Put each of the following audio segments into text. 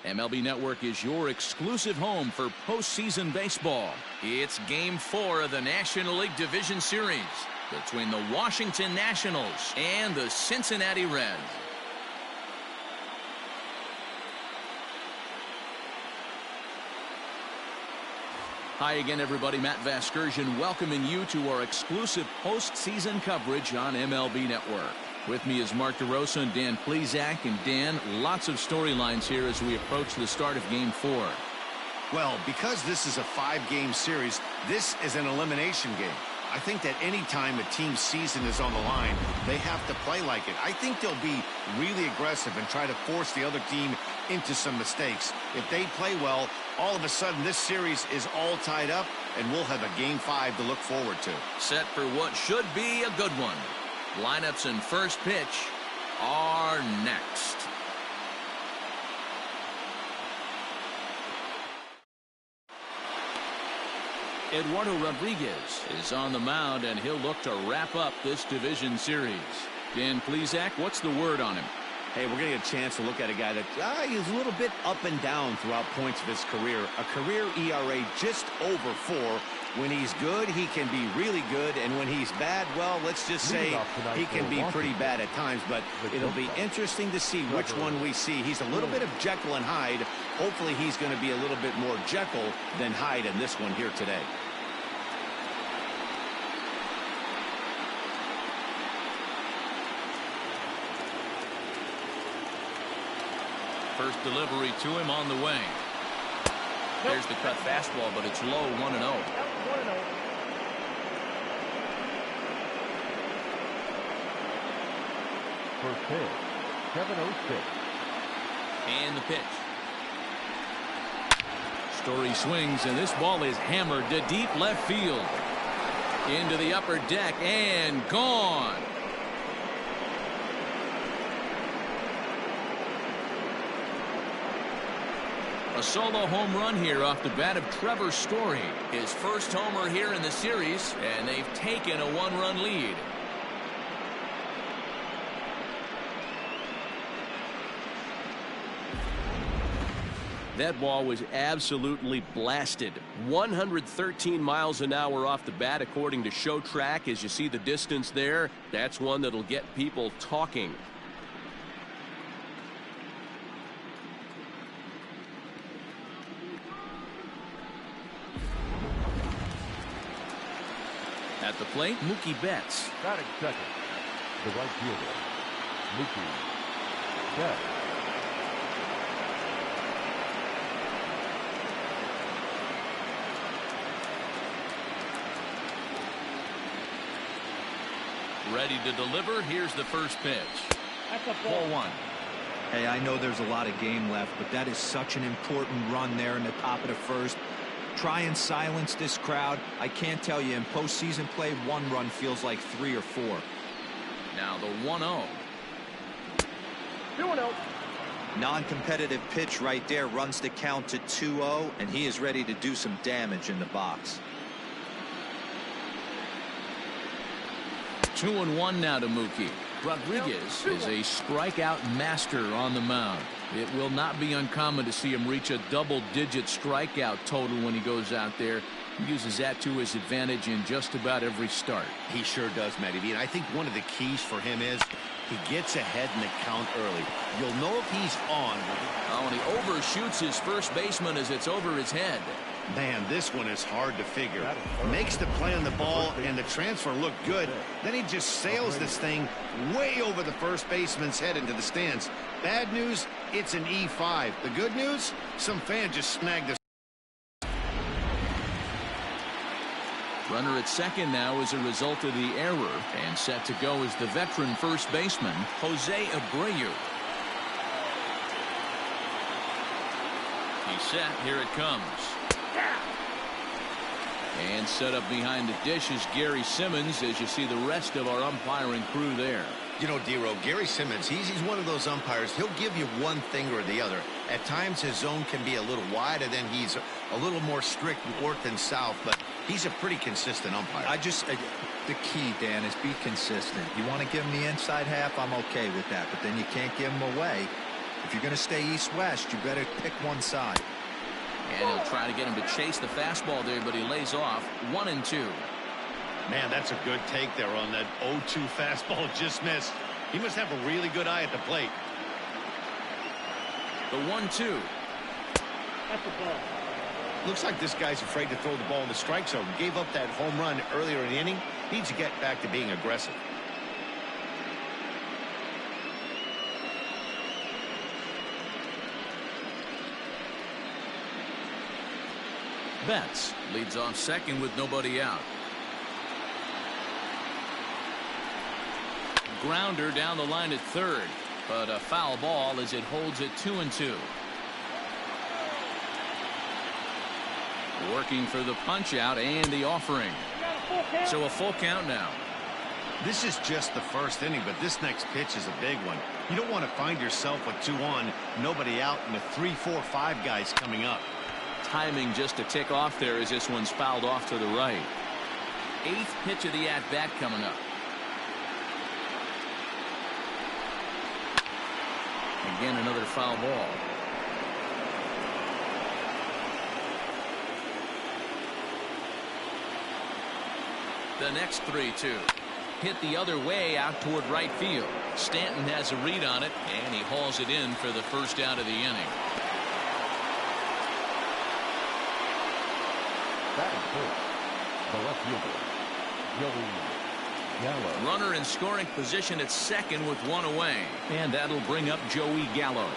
MLB Network is your exclusive home for postseason baseball. It's Game 4 of the National League Division Series between the Washington Nationals and the Cincinnati Reds. Hi again, everybody. Matt Vasgersian welcoming you to our exclusive postseason coverage on MLB Network. With me is Mark DeRosa and Dan Plesac. And Dan, lots of storylines here as we approach the start of Game 4. Well, because this is a 5-game series, this is an elimination game. I think that any time a team's season is on the line, they have to play like it. I think they'll be really aggressive and try to force the other team into some mistakes. If they play well, all of a sudden this series is all tied up, and we'll have a Game 5 to look forward to. Set for what should be a good one. Lineups and first pitch are next. Eduardo Rodriguez is on the mound, and he'll look to wrap up this division series. Dan Plesac, what's the word on him? Hey, we're going to get a chance to look at a guy that he's a little bit up and down throughout points of his career. A career ERA just over 4. When he's good, he can be really good, and when he's bad, well, let's just say he can be pretty bad at times, but it'll be interesting to see which one we see. He's a little bit of Jekyll and Hyde. Hopefully he's going to be a little bit more Jekyll than Hyde in this one here today. First delivery to him on the way. There's the cut fastball, but it's low, 1-0. First pitch, 7-0-6. And the pitch. Story swings, and this ball is hammered to deep left field. Into the upper deck, and gone. A solo home run here off the bat of Trevor Story. His first homer here in the series, and they've taken a 1-run lead. That ball was absolutely blasted. 113 miles an hour off the bat, according to Show Track. As you see the distance there, that's one that'll get people talking. At the plate, Mookie Betts. Batting second, the right fielder, Mookie Betts. Ready to deliver. Here's the first pitch. That's a ball 1. Hey, I know there's a lot of game left, but that is such an important run there in the top of the first. Try and silence this crowd. I can't tell you, in postseason play, 1 run feels like 3 or 4. Now the 1-0. 2-0. Non-competitive pitch right there runs the count to 2-0, and he is ready to do some damage in the box. 2-1 now to Mookie. Rodriguez is a strikeout master on the mound. It will not be uncommon to see him reach a double-digit strikeout total when he goes out there. He uses that to his advantage in just about every start. He sure does, Matty B. And I think one of the keys for him is he gets ahead in the count early. You'll know if he's on. Oh, and he overshoots his first baseman as it's over his head. Man, this one is hard to figure. Makes the play on the ball, and the transfer looked good. Then he just sails this thing way over the first baseman's head into the stands. Bad news, it's an E5. The good news, some fan just snagged this. Runner at second now as a result of the error, and set to go is the veteran first baseman, Jose Abreu. He's set. Here it comes. And set up behind the dish is Gary Simmons, as you see the rest of our umpiring crew there. You know, D-Row, Gary Simmons, he's one of those umpires. He'll give you one thing or the other. At times his zone can be a little wide, and then he's a little more strict north and south, but he's a pretty consistent umpire. The key, Dan, is be consistent. You want to give him the inside half, I'm okay with that, but then you can't give him away. If If you're going to stay east-west, you better pick one side. And he'll try to get him to chase the fastball there, but he lays off 1-2. Man, that's a good take there on that 0-2 fastball just missed. He must have a really good eye at the plate. The 1-2. That's the ball. Looks like this guy's afraid to throw the ball in the strike zone. Gave up that home run earlier in the inning. Needs to get back to being aggressive. Betts leads off second with nobody out. Grounder down the line at third, but a foul ball as it holds it 2-2. Working for the punch out and the offering. So a full count now. This is just the first inning, but this next pitch is a big one. You don't want to find yourself with 2 on, nobody out, and the 3, 4, 5 guys coming up. Timing just to tick off there as this one's fouled off to the right. 8th pitch of the at-bat coming up. Again, another foul ball. The next 3-2. Hit the other way out toward right field. Stanton has a read on it, and he hauls it in for the first out of the inning. Batting first, the left fielder, Joey Gallo. Runner in scoring position at second with 1 away. And that'll bring up Joey Gallo.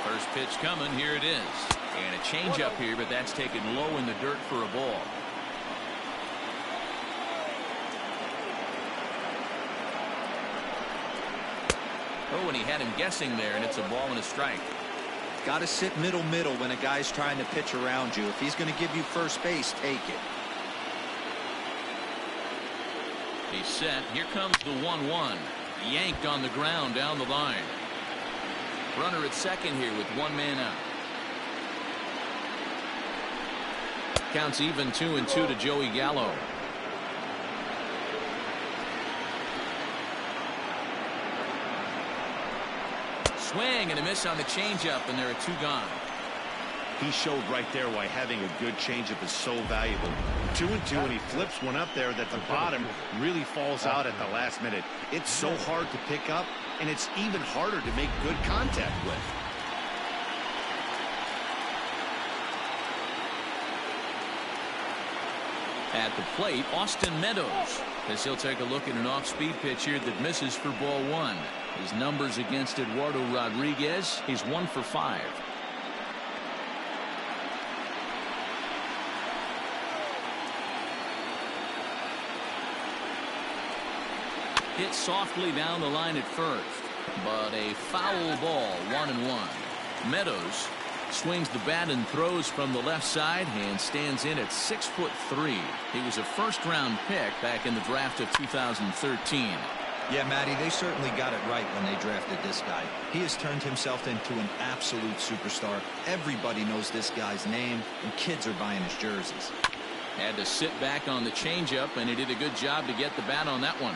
First pitch coming. Here it is. And a changeup here, but that's taken low in the dirt for a ball. Oh, and he had him guessing there, and it's a ball and a strike. Got to sit middle when a guy's trying to pitch around you. If he's going to give you first base, take it. He's set. Here comes the 1-1. Yanked on the ground down the line. Runner at second here with 1 man out. Counts even 2-2 to Joey Gallo. Swing and a miss on the changeup, and there are 2 gone. He showed right there why having a good changeup is so valuable. 2-2, and he flips one up there that the bottom really falls out at the last minute. It's so hard to pick up, and it's even harder to make good contact with. At the plate, Austin Meadows, as he'll take a look at an off-speed pitch here that misses for ball 1. His numbers against Eduardo Rodriguez, he's 1 for 5. Hit softly down the line at first, but a foul ball, 1-1. Meadows swings the bat and throws from the left side and stands in at 6'3". He was a first-round pick back in the draft of 2013. Yeah, Matty, they certainly got it right when they drafted this guy. He has turned himself into an absolute superstar. Everybody knows this guy's name, and kids are buying his jerseys. Had to sit back on the changeup, and he did a good job to get the bat on that one.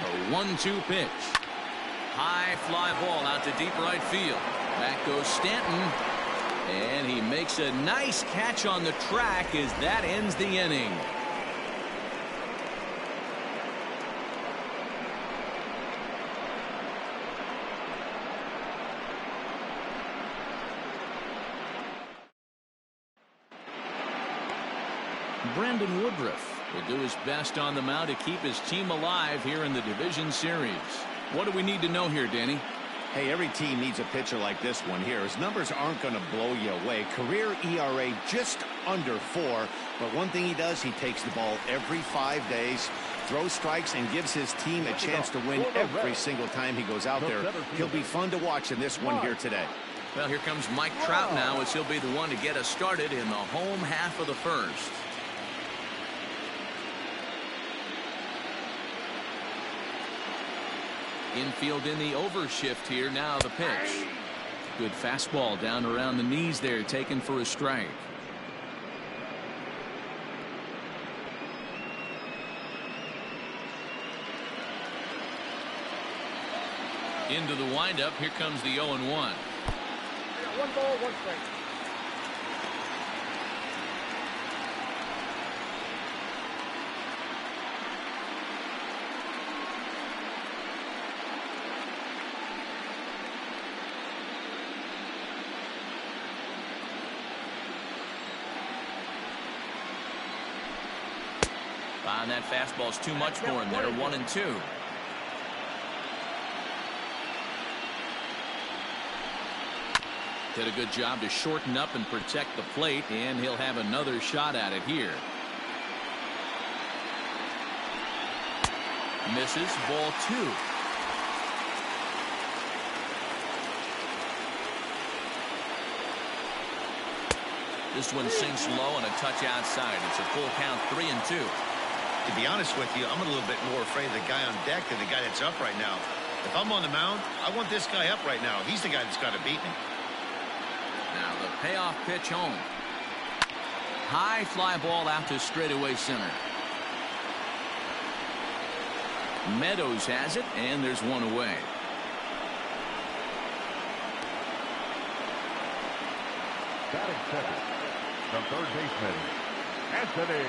A 1-2 pitch. High fly ball out to deep right field. Back goes Stanton. And he makes a nice catch on the track as that ends the inning. Brandon Woodruff will do his best on the mound to keep his team alive here in the division series. What do we need to know here, Danny? Hey, every team needs a pitcher like this one here. His numbers aren't going to blow you away. Career ERA just under 4. But one thing he does, he takes the ball every 5 days, throws strikes, and gives his team a chance to win every single time he goes out there. He'll be fun to watch in this one here today. Well, here comes Mike Trout now as he'll be the one to get us started in the home half of the first. Infield in the overshift here. Now the pitch. Good fastball down around the knees there, taken for a strike. Into the windup. Here comes the 0-1. One ball, one strike. And that fastball's too much for him there. 1-2. Did a good job to shorten up and protect the plate, and he'll have another shot at it here. Misses. Ball 2. This one sinks low and a touch outside. It's a full count, 3-2. To be honest with you, I'm a little bit more afraid of the guy on deck than the guy that's up right now. If I'm on the mound, I want this guy up right now. He's the guy that's got to beat me. Now the payoff pitch home. High fly ball out to straightaway center. Meadows has it, and there's one away. Batting second, the third baseman, Anthony.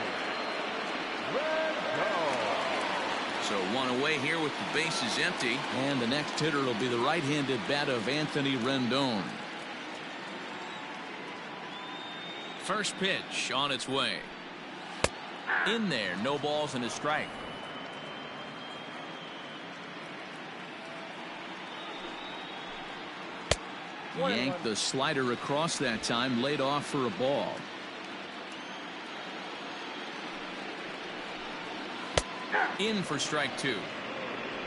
So one away here with the bases empty, and the next hitter will be the right-handed bat of Anthony Rendon. First pitch on its way. In there, no balls and a strike. Yanked the slider across that time, laid off for a ball. In for strike 2.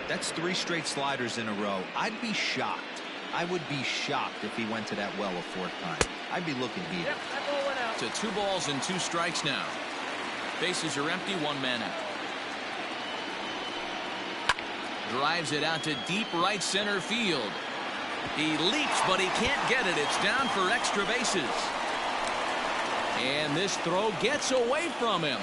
That's 3 straight sliders in a row. I'd be shocked. I would be shocked if he went to that well a 4th time. I'd be looking heated. Yep, that ball went out. To 2 balls and 2 strikes now. Bases are empty, 1 man out. Drives it out to deep right center field. He leaps, but he can't get it. It's down for extra bases. And this throw gets away from him.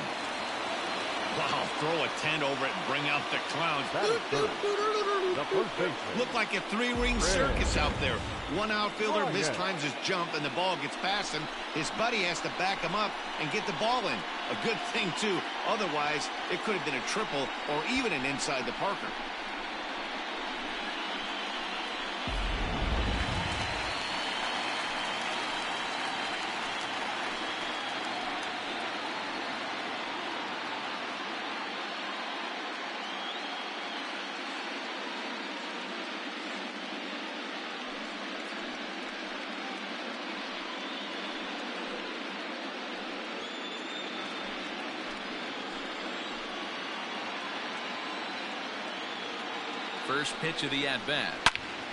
Wow, throw a tent over it and bring out the clowns. The first baseman. Look like a 3-ring circus out there. One outfielder mistimes his jump and the ball gets past him. His buddy has to back him up and get the ball in. A good thing, too. Otherwise, it could have been a triple or even an inside the Parker. First pitch of the at-bat.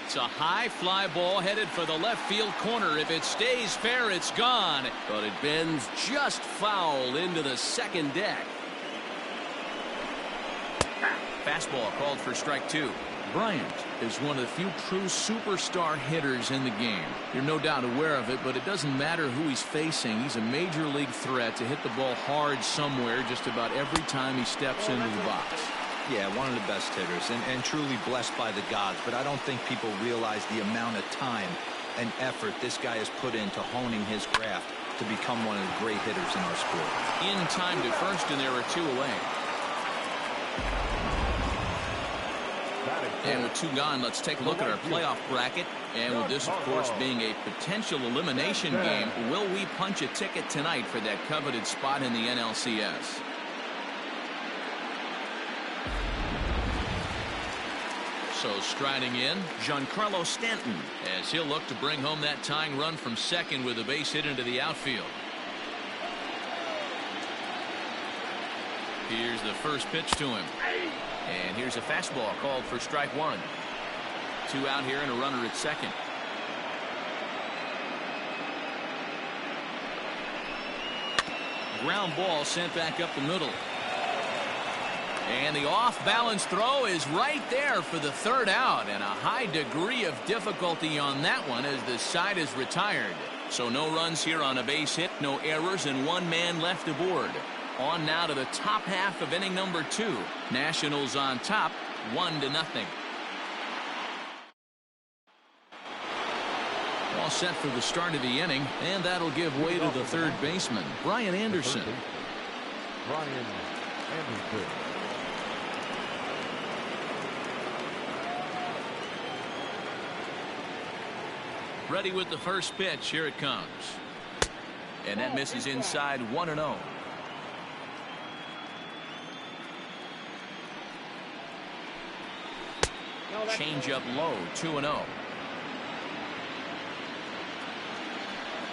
It's a high fly ball headed for the left field corner. If it stays fair, it's gone. But it bends just foul into the second deck. Fastball called for strike 2. Bryant is one of the few true superstar hitters in the game. You're no doubt aware of it, but it doesn't matter who he's facing. He's a major league threat to hit the ball hard somewhere just about every time he steps into the box. Yeah, one of the best hitters and truly blessed by the gods, but I don't think people realize the amount of time and effort this guy has put into honing his craft to become one of the great hitters in our sport. In time to first, and there are 2 away. And with 2 gone, let's take a look at our playoff bracket. And with this, of course, being a potential elimination game, will we punch a ticket tonight for that coveted spot in the NLCS? So striding in, Giancarlo Stanton, as he'll look to bring home that tying run from second with a base hit into the outfield. Here's the first pitch to him. And here's a fastball called for strike 1. 2 out here and a runner at second. Ground ball sent back up the middle. And the off-balance throw is right there for the 3rd out, and a high degree of difficulty on that one as the side is retired. So no runs here on a base hit, no errors, and 1 man left aboard. On now to the top half of inning number 2. Nationals on top, 1-0. all set for the start of the inning, and that'll give way to the third baseman, Brian Anderson. Brian Anderson. Ready with the first pitch. Here it comes. And that misses inside 1-0. Change up low, 2-0.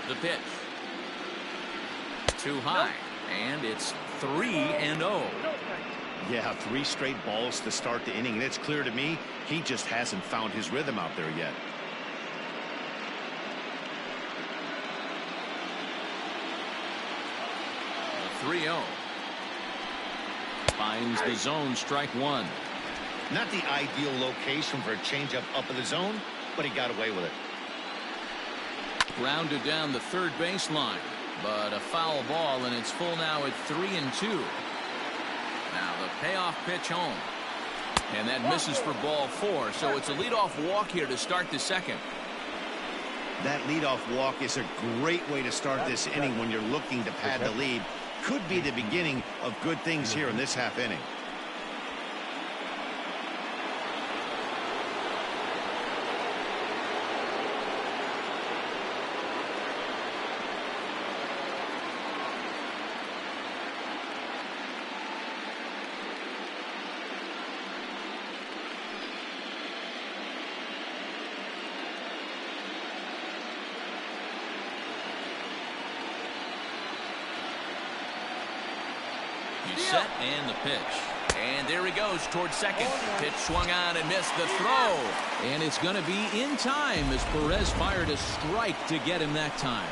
The pitch. Too high. And it's 3-0. Yeah, 3 straight balls to start the inning. And it's clear to me he just hasn't found his rhythm out there yet. The 3-0. Finds the zone, strike one. Not the ideal location for a changeup up in the zone, but he got away with it. Grounded down the third baseline, but a foul ball, and it's full now at 3-2. Now the payoff pitch home, and that misses for ball 4. So it's a leadoff walk here to start the second. That leadoff walk is a great way to start this inning when you're looking to pad the lead. Could be the beginning of good things here in this half inning. Set and the pitch, and there he goes towards second. Pitch swung on and missed the throw, and it's going to be in time as Perez fired a strike to get him that time.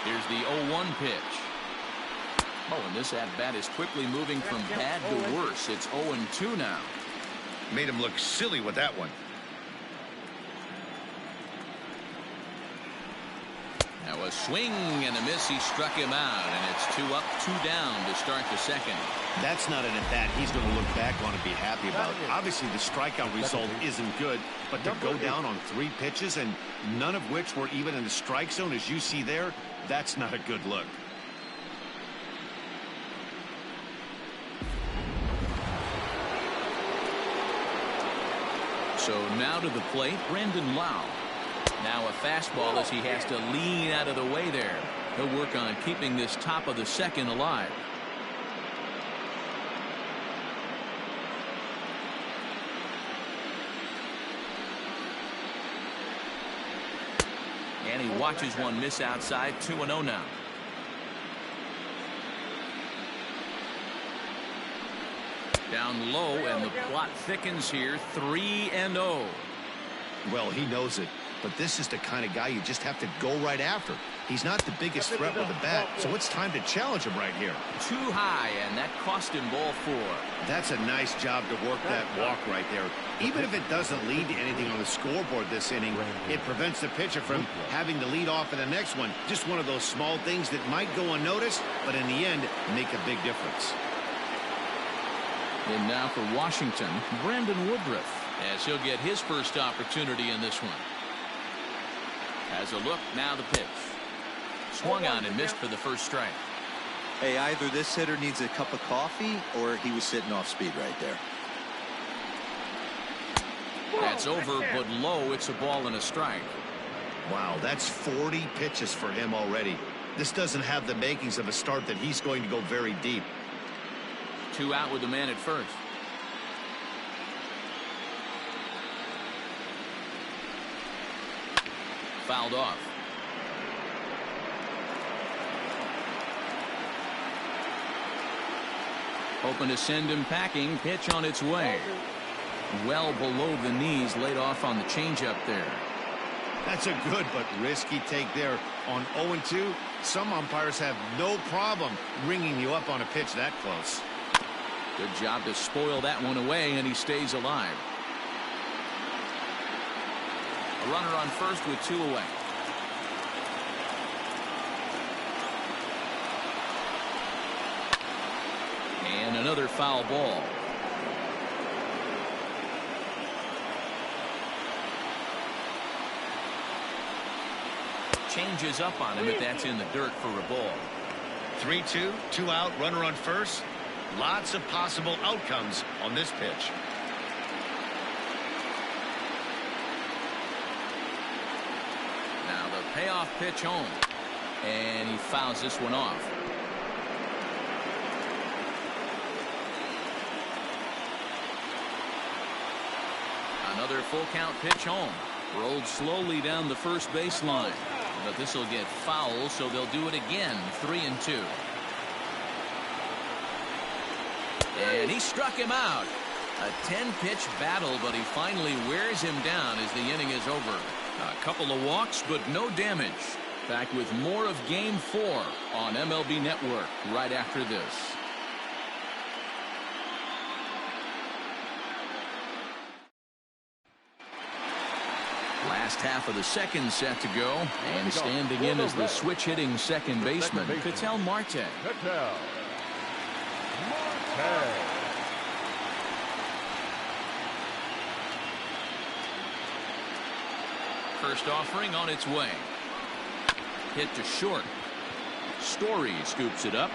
Here's the 0-1 pitch. Oh, and this at-bat is quickly moving from bad to worse. It's 0-2 now. Made him look silly with that one. Now a swing and a miss. He struck him out, and it's 2 up, 2 down to start the second. That's not an at-bat he's going to look back on and be happy about. Obviously, the strikeout result isn't good, but to go down on 3 pitches and none of which were even in the strike zone, as you see there, that's not a good look. So now to the plate, Brandon Lau. Now a fastball as he has to lean out of the way there. He'll work on keeping this top of the second alive. And he watches one miss outside. 2-0 now. Down low, and the plot thickens here. 3-0. Well, he knows it, but this is the kind of guy you just have to go right after. He's not the biggest threat with the bat, so it's time to challenge him right here. Too high, and that cost him ball 4. That's a nice job to work that walk right there. Even if it doesn't lead to anything on the scoreboard this inning, it prevents the pitcher from having to lead off in the next one. Just one of those small things that might go unnoticed, but in the end, make a big difference. And now for Washington, Brandon Woodruff, as he'll get his first opportunity in this one. As a look, now the pitch. Swung on and missed for the first strike. Hey, either this hitter needs a cup of coffee or he was sitting off speed right there. That's over, but low. It's a ball and a strike. Wow, that's 40 pitches for him already. This doesn't have the makings of a start that he's going to go very deep. 2 out with the man at first. Fouled off. Hoping to send him packing. Pitch on its way. Well below the knees, laid off on the changeup there. That's a good but risky take there. On 0-2, some umpires have no problem ringing you up on a pitch that close. Good job to spoil that one away, and he stays alive. A runner on first with 2 away. And another foul ball. Changes up on him, but that's in the dirt for a ball. 3-2, 2 out, runner on first. Lots of possible outcomes on this pitch. Now the payoff pitch home. And he fouls this one off. Another full count pitch home. Rolled slowly down the first baseline. But this will get foul, so they'll do it again. 3-2. And he struck him out. A 10-pitch battle, but he finally wears him down as the inning is over. A couple of walks, but no damage. Back with more of Game 4 on MLB Network right after this. Last half of the second set to go, and standing in as the switch-hitting second baseman, Ketel Marte. First offering on its way. Hit to short. Story scoops it up,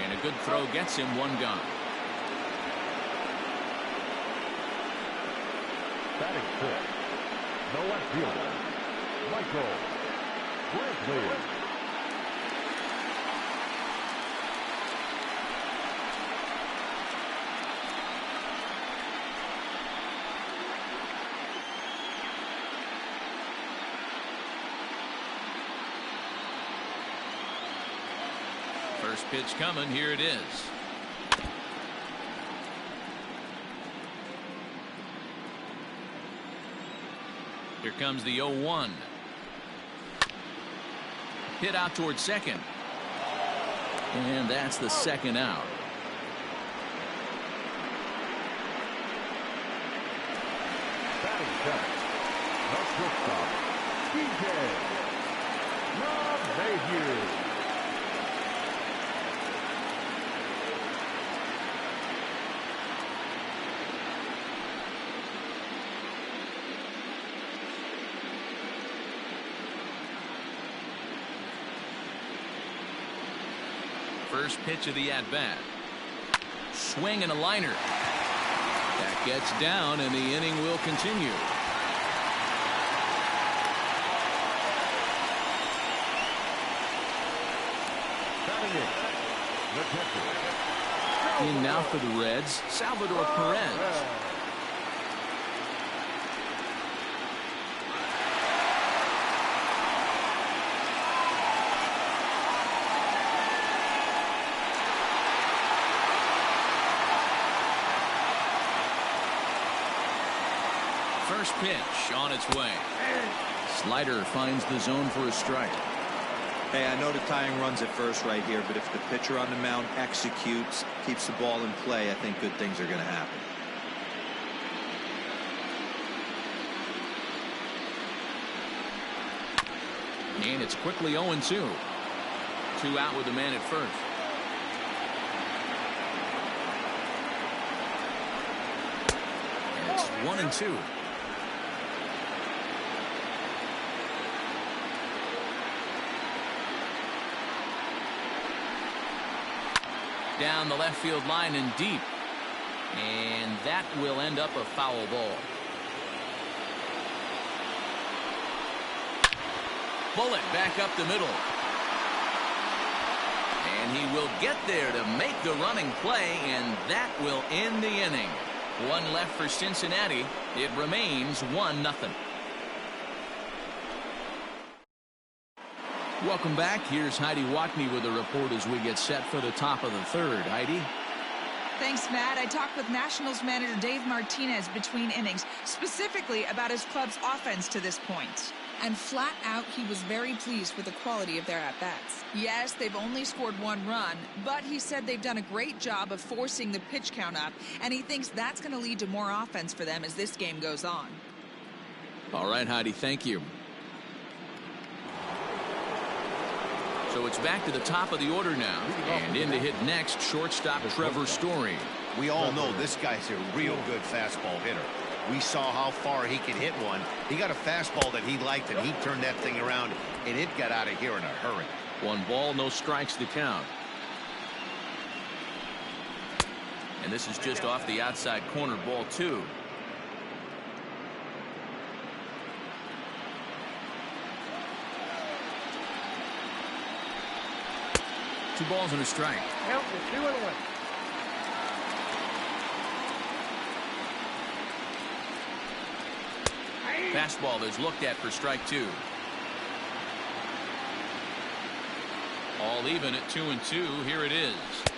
and a good throw gets him one gone. Batting fifth, the left fielder, Michael Brantley. First pitch coming. Here it is. Here comes the 0-1. Hit out towards second. And that's the second out. Batting seventh, the shortstop, DJ LeMahieu. First pitch of the at-bat. Swing and a liner. That gets down, and the inning will continue. In now for the Reds, Salvador Perez. First pitch on its way. Slider finds the zone for a strike. Hey, I know the tying run's at first right here, but if the pitcher on the mound executes, keeps the ball in play, I think good things are going to happen. And it's quickly 0-2. 2 out with the man at first. And it's 1-2. Down the left field line and deep. And that will end up a foul ball. Bullet back up the middle. And he will get there to make the running play, and that will end the inning. One left for Cincinnati. It remains 1-0. Welcome back. Here's Heidi Watney with a report as we get set for the top of the third. Heidi? Thanks, Matt. I talked with Nationals manager Dave Martinez between innings, specifically about his club's offense to this point. And flat out, he was very pleased with the quality of their at-bats. Yes, they've only scored 1 run, but he said they've done a great job of forcing the pitch count up, and he thinks that's going to lead to more offense for them as this game goes on. All right, Heidi, thank you. So it's back to the top of the order now. And in to hit next, shortstop Trevor Story. We all know this guy's a real good fastball hitter. We saw how far he could hit one. He got a fastball that he liked, and he turned that thing around, and it got out of here in a hurry. 1 ball, no strikes to count. And this is just off the outside corner, ball 2. Two balls and a strike. Count is 2-1. Fastball is looked at for strike 2. All even at 2-2. Here it is.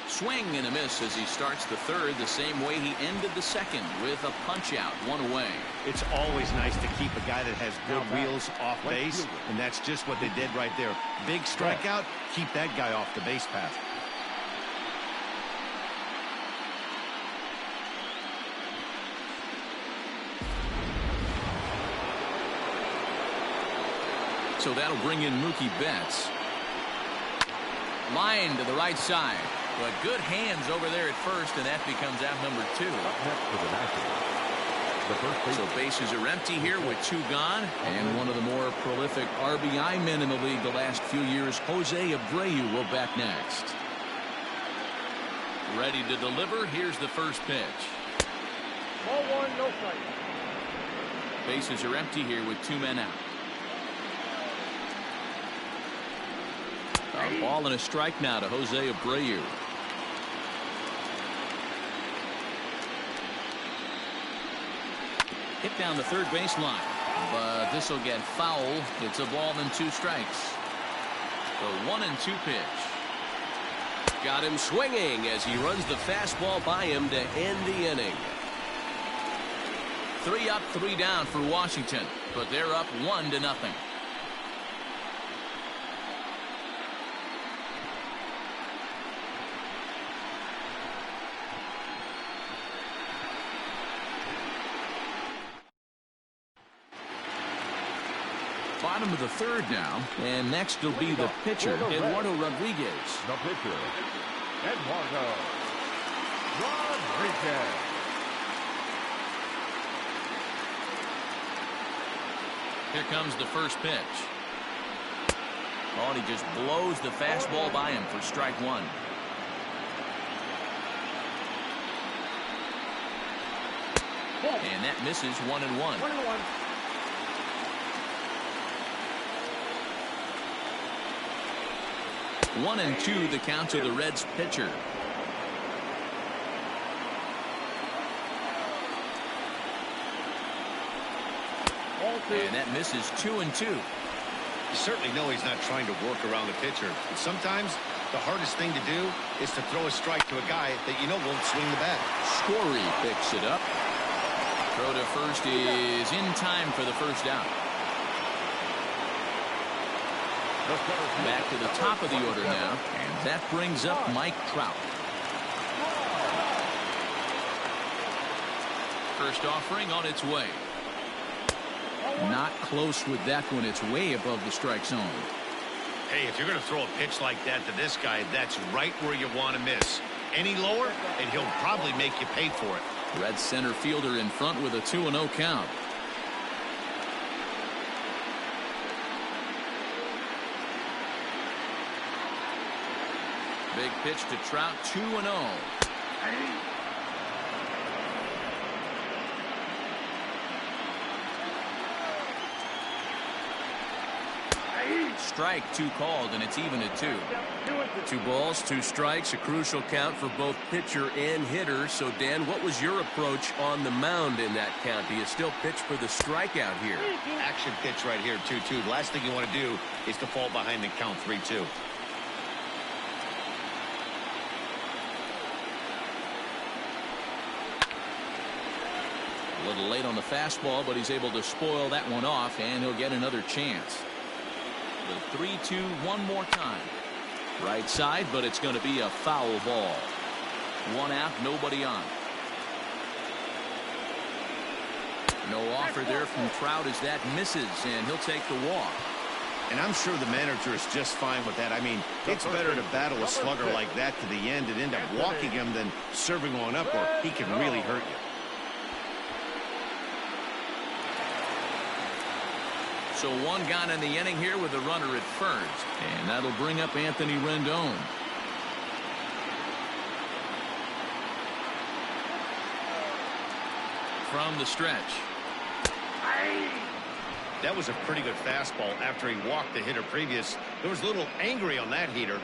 Swing and a miss as he starts the third the same way he ended the second, with a punch out, 1 away. It's always nice to keep a guy that has good wheels off base, and that's just what they did right there. Big strikeout, keep that guy off the base path. So that'll bring in Mookie Betts. Line to the right side. But good hands over there at first, and that becomes out number 2. So bases are empty here with 2 gone. And one of the more prolific RBI men in the league the last few years, Jose Abreu, will bat next. Ready to deliver. Here's the first pitch. Ball 1, no strike. Bases are empty here with 2 men out. A ball and a strike now to Jose Abreu. Hit down the third baseline, but this will get foul. It's a ball and 2 strikes. The 1-2 pitch. Got him swinging as he runs the fastball by him to end the inning. 3 up, 3 down for Washington, but they're up 1-0. Bottom of the third now, and next will be the pitcher, Eduardo Rodriguez. The pitcher, Eduardo Rodriguez. Here comes the first pitch. Oh, and he just blows the fastball by him for strike 1. And that misses 1-1. 1-1. 1-2 the count to the Reds pitcher. And that misses 2-2. You certainly know he's not trying to work around the pitcher. And sometimes the hardest thing to do is to throw a strike to a guy that you know won't swing the bat. Story picks it up. Throw to first is in time for the first out. Back to the top of the order now, and that brings up Mike Trout. First offering on its way. Not close with that one. It's way above the strike zone. Hey, if you're going to throw a pitch like that to this guy, that's right where you want to miss. Any lower, and he'll probably make you pay for it. Red center fielder in front with a 2-0 count. Big pitch to Trout, 2-0. Strike 2 called, and it's even at 2. 2 balls, 2 strikes, a crucial count for both pitcher and hitter. So, Dan, what was your approach on the mound in that count? Do you still pitch for the strikeout here? Action pitch right here, 2-2. The last thing you want to do is to fall behind the count 3-2. A little late on the fastball, but he's able to spoil that one off, and he'll get another chance. The 3-2 one more time. Right side, but it's going to be a foul ball. 1 out, nobody on. No offer there from Trout as that misses, and he'll take the walk. And I'm sure the manager is just fine with that. I mean, it's better to battle a slugger like that to the end and end up walking him than serving one up, or he can really hurt you. So one gone in the inning here with a runner at first. And that'll bring up Anthony Rendon. From the stretch. That was a pretty good fastball after he walked the hitter previous. There was a little angry on that heater.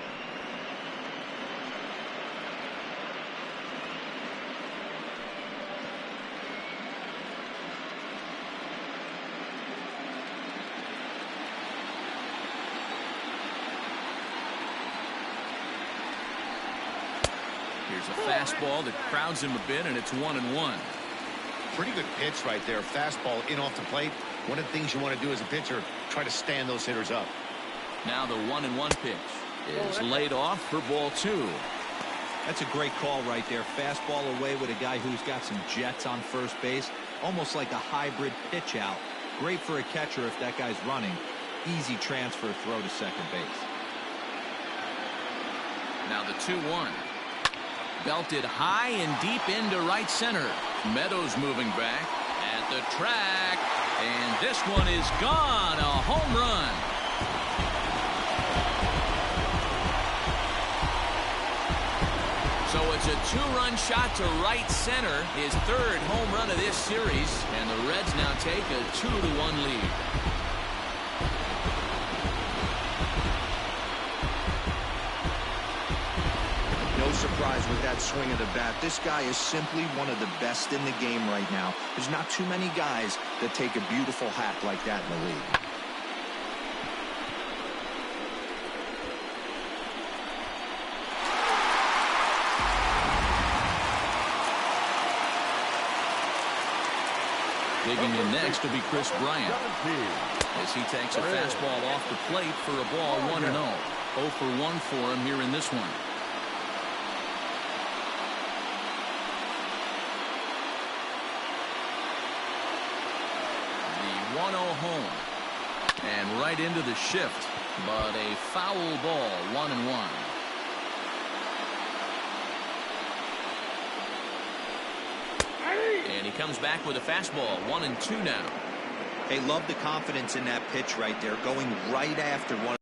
Here's a fastball that crowds him a bit, and it's 1-1. Pretty good pitch right there. Fastball in off the plate. One of the things you want to do as a pitcher, try to stand those hitters up. Now the 1-1 pitch is laid off for ball 2. That's a great call right there. Fastball away with a guy who's got some jets on first base. Almost like a hybrid pitch out. Great for a catcher if that guy's running. Easy transfer throw to second base. Now the 2-1. Belted high and deep into right center. Meadows moving back at the track. And this one is gone. A home run. So it's a 2-run shot to right center. His third home run of this series. And the Reds now take a 2-1 lead. No surprise with that swing of the bat. This guy is simply one of the best in the game right now. There's not too many guys that take a beautiful hack like that in the league. Digging in next will be Chris Bryant as he takes a fastball off the plate for a ball 1-0. 0 for 1 for him here in this one. The 1-0 home. And right into the shift. But a foul ball, 1-1. And he comes back with a fastball, 1-2 now. They love the confidence in that pitch right there, going right after one of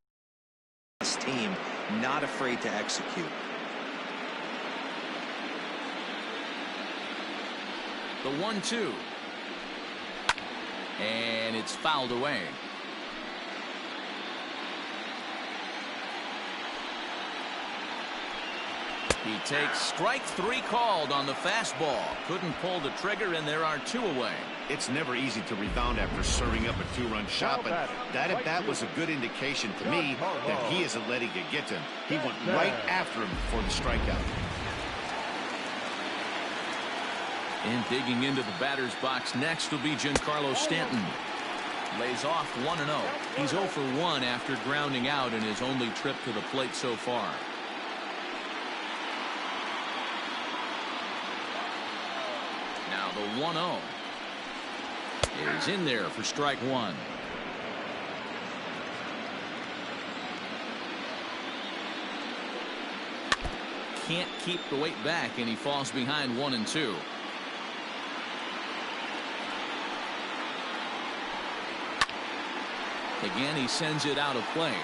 this team, not afraid to execute. The 1-2. And it's fouled away. He takes strike 3 called on the fastball. Couldn't pull the trigger, and there are 2 away. It's never easy to rebound after serving up a 2-run shot, but that at bat was a good indication to me that he isn't letting it get to him. He went right after him for the strikeout. And digging into the batter's box next will be Giancarlo Stanton. Lays off 1-0. He's 0 for 1 after grounding out in his only trip to the plate so far. Now the 1-0 is in there for strike 1. Can't keep the weight back, and he falls behind 1-2. Again, he sends it out of play.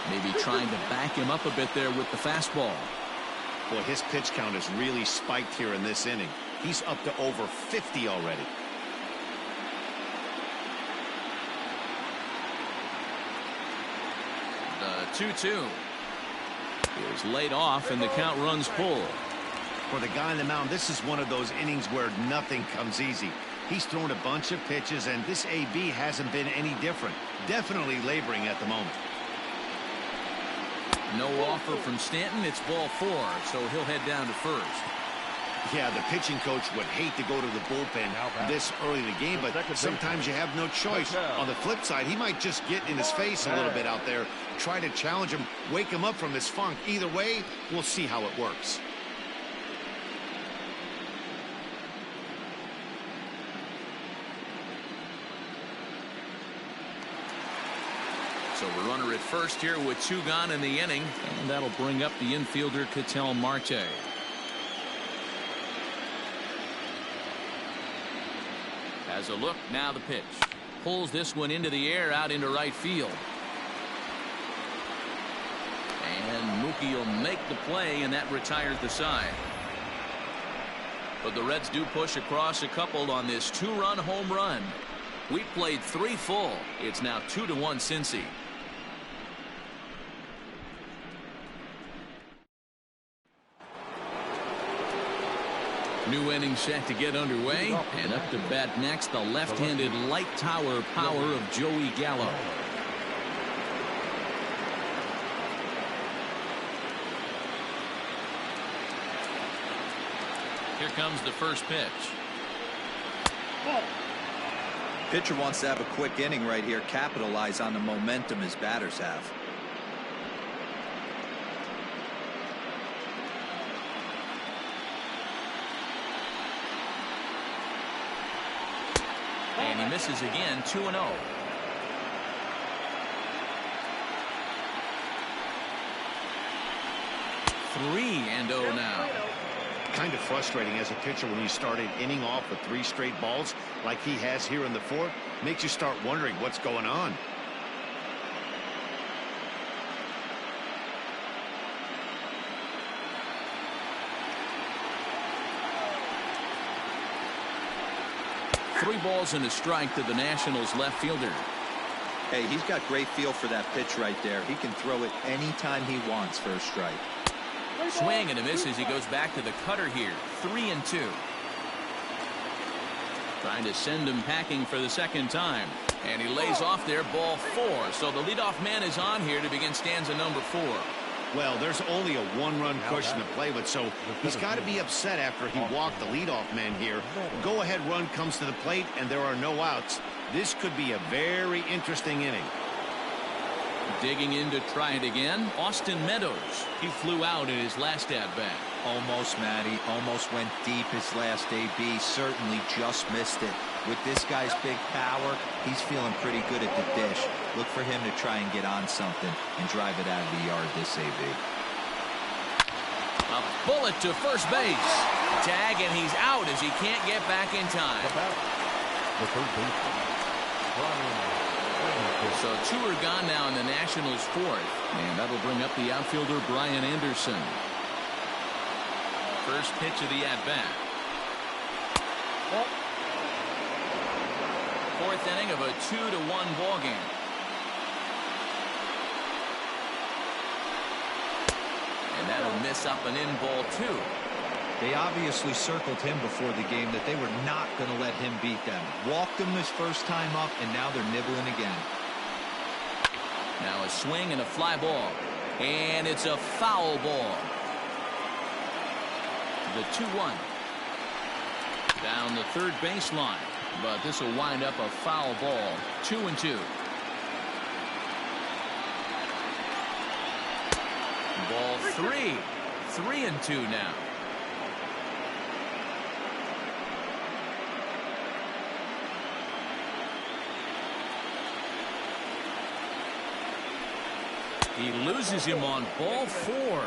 Maybe trying to back him up a bit there with the fastball. Boy, his pitch count has really spiked here in this inning. He's up to over 50 already. The 2-2 is laid off, and the count runs full. For the guy on the mound, this is one of those innings where nothing comes easy. He's thrown a bunch of pitches, and this AB hasn't been any different. Definitely laboring at the moment. No offer from Stanton. It's ball 4, so he'll head down to first. Yeah, the pitching coach would hate to go to the bullpen this early in the game, but sometimes you have no choice. On the flip side, he might just get in his face a little bit out there, try to challenge him, wake him up from his funk. Either way, we'll see how it works. runner at first here with 2 gone in the inning, and that'll bring up the infielder Ketel Marte. Has a look, now the pitch. Pulls this one into the air, out into right field. And Mookie will make the play, and that retires the side. But the Reds do push across a couple on this 2-run home run. We played 3 full. It's now 2-1 Cincy. New inning set to get underway, and up to bat next, the left-handed light tower power of Joey Gallo. Here comes the first pitch. Pitcher wants to have a quick inning right here, capitalize on the momentum his batters have. And he misses again, 2-0. Three and 0 now. Kind of frustrating as a pitcher when you start an inning off with 3 straight balls like he has here in the 4th. Makes you start wondering what's going on. Three balls and a strike to the Nationals left fielder. Hey, he's got great feel for that pitch right there. He can throw it anytime he wants for a strike. Swing and a miss as he goes back to the cutter here. 3-2. Trying to send him packing for the second time. And he lays off there, ball 4. So the leadoff man is on here to begin stanza number 4. Well, there's only a 1-run cushion to play with, so he's got to be upset after he walked the leadoff man here. Go-ahead run comes to the plate, and there are no outs. This could be a very interesting inning. Digging in to try it again, Austin Meadows. He flew out in his last at-bat. Almost, Matty. Almost went deep his last AB. Certainly just missed it. With this guy's big power, he's feeling pretty good at the dish. Look for him to try and get on something and drive it out of the yard this AB. A bullet to first base. Tag, and he's out as he can't get back in time. The third baseman, So 2 are gone now in the Nationals' 4th. And that'll bring up the outfielder Brian Anderson. First pitch of the at-bat. 4th inning of a 2-1 ball game. And that'll miss up and in, ball 2. They obviously circled him before the game that they were not going to let him beat them. Walked him his first time up, and now they're nibbling again. Now a swing and a fly ball. And it's a foul ball. The 2-1. Down the third baseline. But this will wind up a foul ball. 2-2. Ball 3. 3-2 now. He loses him on ball 4.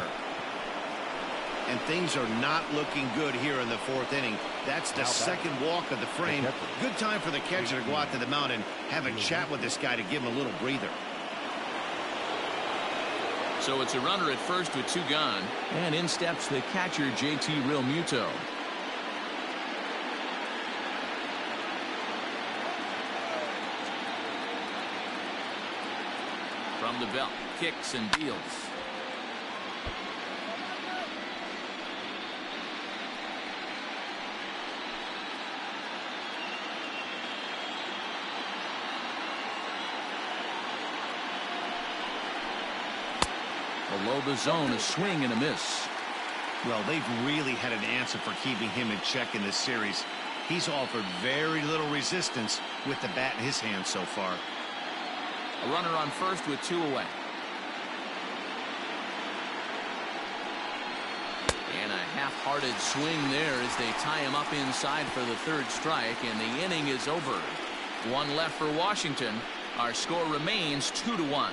And things are not looking good here in the 4th inning. That's the second walk of the frame. Good time for the catcher to go out to the mound and have a chat with this guy to give him a little breather. So it's a runner at first with 2 gone. And in steps the catcher, JT Realmuto. From the belt, kicks and deals. Below the zone, a swing and a miss. Well, they've really had an answer for keeping him in check in this series. He's offered very little resistance with the bat in his hand so far. A runner on first with 2 away. And a half-hearted swing there as they tie him up inside for the 3rd strike, and the inning is over. 1 left for Washington. Our score remains 2-1.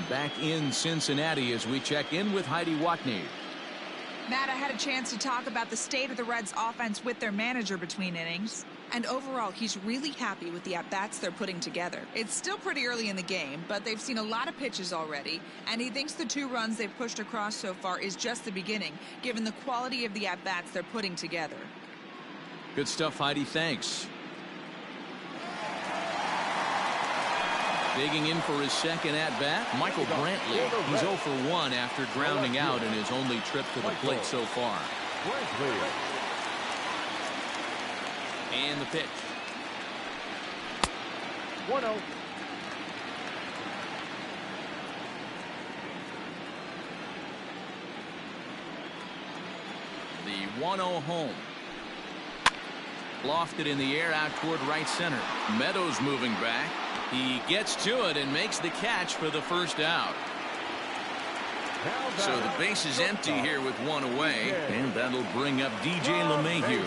back in Cincinnati as we check in with Heidi Watney. Matt, I had a chance to talk about the state of the Reds offense with their manager between innings. And overall, he's really happy with the at-bats they're putting together. It's still pretty early in the game, but they've seen a lot of pitches already. And he thinks the 2 runs they've pushed across so far is just the beginning, given the quality of the at-bats they're putting together. Good stuff, Heidi. Thanks. Digging in for his second at-bat, Michael Brantley. He's 0 for 1 after grounding out in his only trip to the plate so far. And the pitch. 1-0. The 1-0 home. Lofted in the air out toward right center. Meadows moving back. He gets to it and makes the catch for the first out. So the base is empty here with 1 away, and that'll bring up DJ LeMahieu.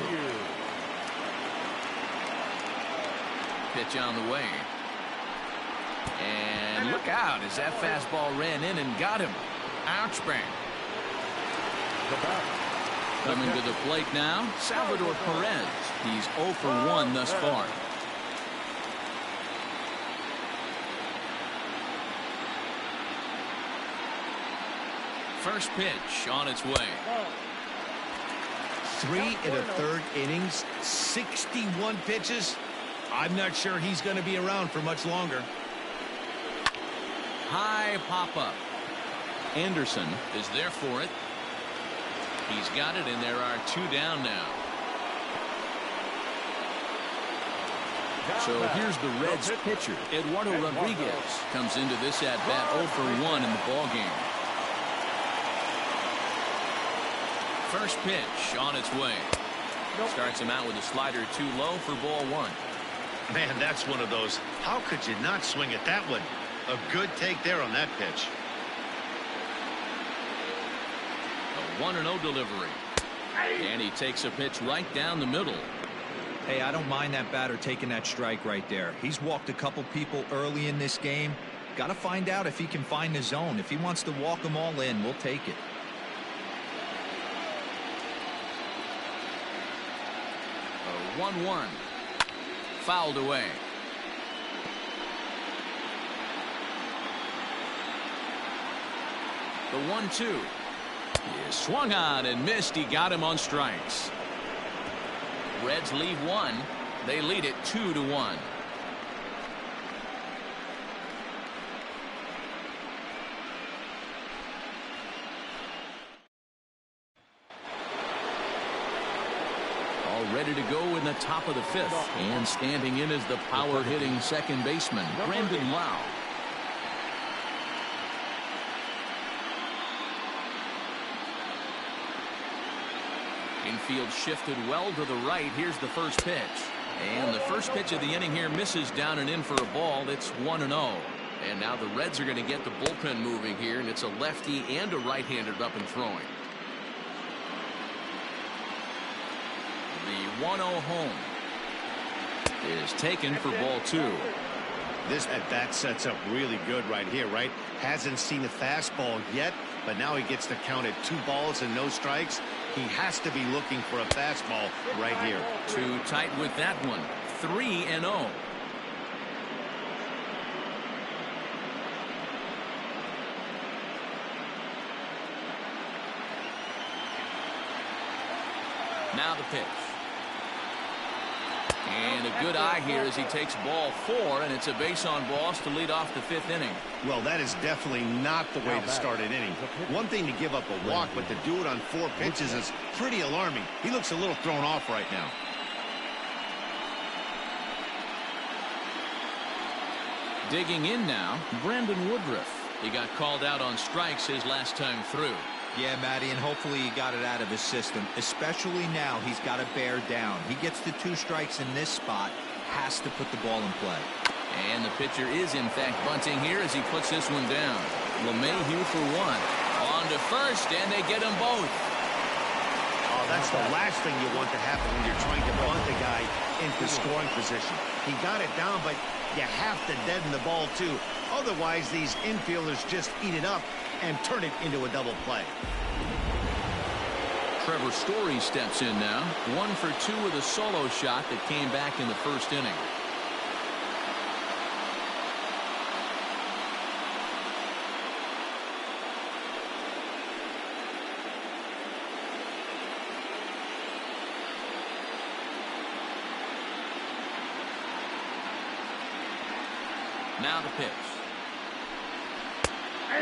Pitch on the way. And look out as that fastball ran in and got him. Ouch, bang. Coming to the plate now, Salvador Perez. He's 0 for 1 thus far. First pitch on its way. 3 1/3 innings, 61 pitches. I'm not sure he's going to be around for much longer. High pop-up. Anderson is there for it. He's got it, and there are 2 down now. So here's the Reds pitcher. Eduardo Rodriguez comes into this at-bat 0 for 1 in the ballgame. First pitch on its way. Starts him out with a slider too low for ball 1. Man, that's one of those. How could you not swing at that one? A good take there on that pitch. A 1-0 delivery. And he takes a pitch right down the middle. Hey, I don't mind that batter taking that strike right there. He's walked a couple people early in this game. Got to find out if he can find the zone. If he wants to walk them all in, we'll take it. A 1-1. Fouled away. The 1-2. He swung on and missed. He got him on strikes. Reds leave 1. They lead it 2-1. All ready to go in the top of the 5th. And standing in is the power-hitting second baseman, Brandon Lau. Infield shifted well to the right. Here's the first pitch. And the first pitch of the inning here misses down and in for a ball. It's 1-0. And now the Reds are going to get the bullpen moving here, and it's a lefty and a right-handed up and throwing. The 1-0 home is taken for ball 2. This at-bat sets up really good right here, right? Hasn't seen the fastball yet, but now he gets to count at 2 balls and no strikes. He has to be looking for a fastball right here. Too tight with that one. 3-0. Now the pitch. And a good eye here as he takes ball 4, and it's a base on balls to lead off the 5th inning. Well, that is definitely not the way to start an inning. One thing to give up a walk, but to do it on 4 pitches is pretty alarming. He looks a little thrown off right now. Digging in now, Brandon Woodruff. He got called out on strikes his last time through. Yeah, Matty, and hopefully he got it out of his system. Especially now, he's got to bear down. He gets the 2 strikes in this spot, has to put the ball in play. And the pitcher is, in fact, bunting here as he puts this one down. LeMahieu for 1. On to first, and they get them both. Oh, that's the last thing you want to happen when you're trying to bunt a guy into scoring position. He got it down, but you have to deaden the ball, too. Otherwise, these infielders just eat it up and turn it into a double play. Trevor Story steps in now. 1 for 2 with a solo shot that came back in the first inning. Now the pitch.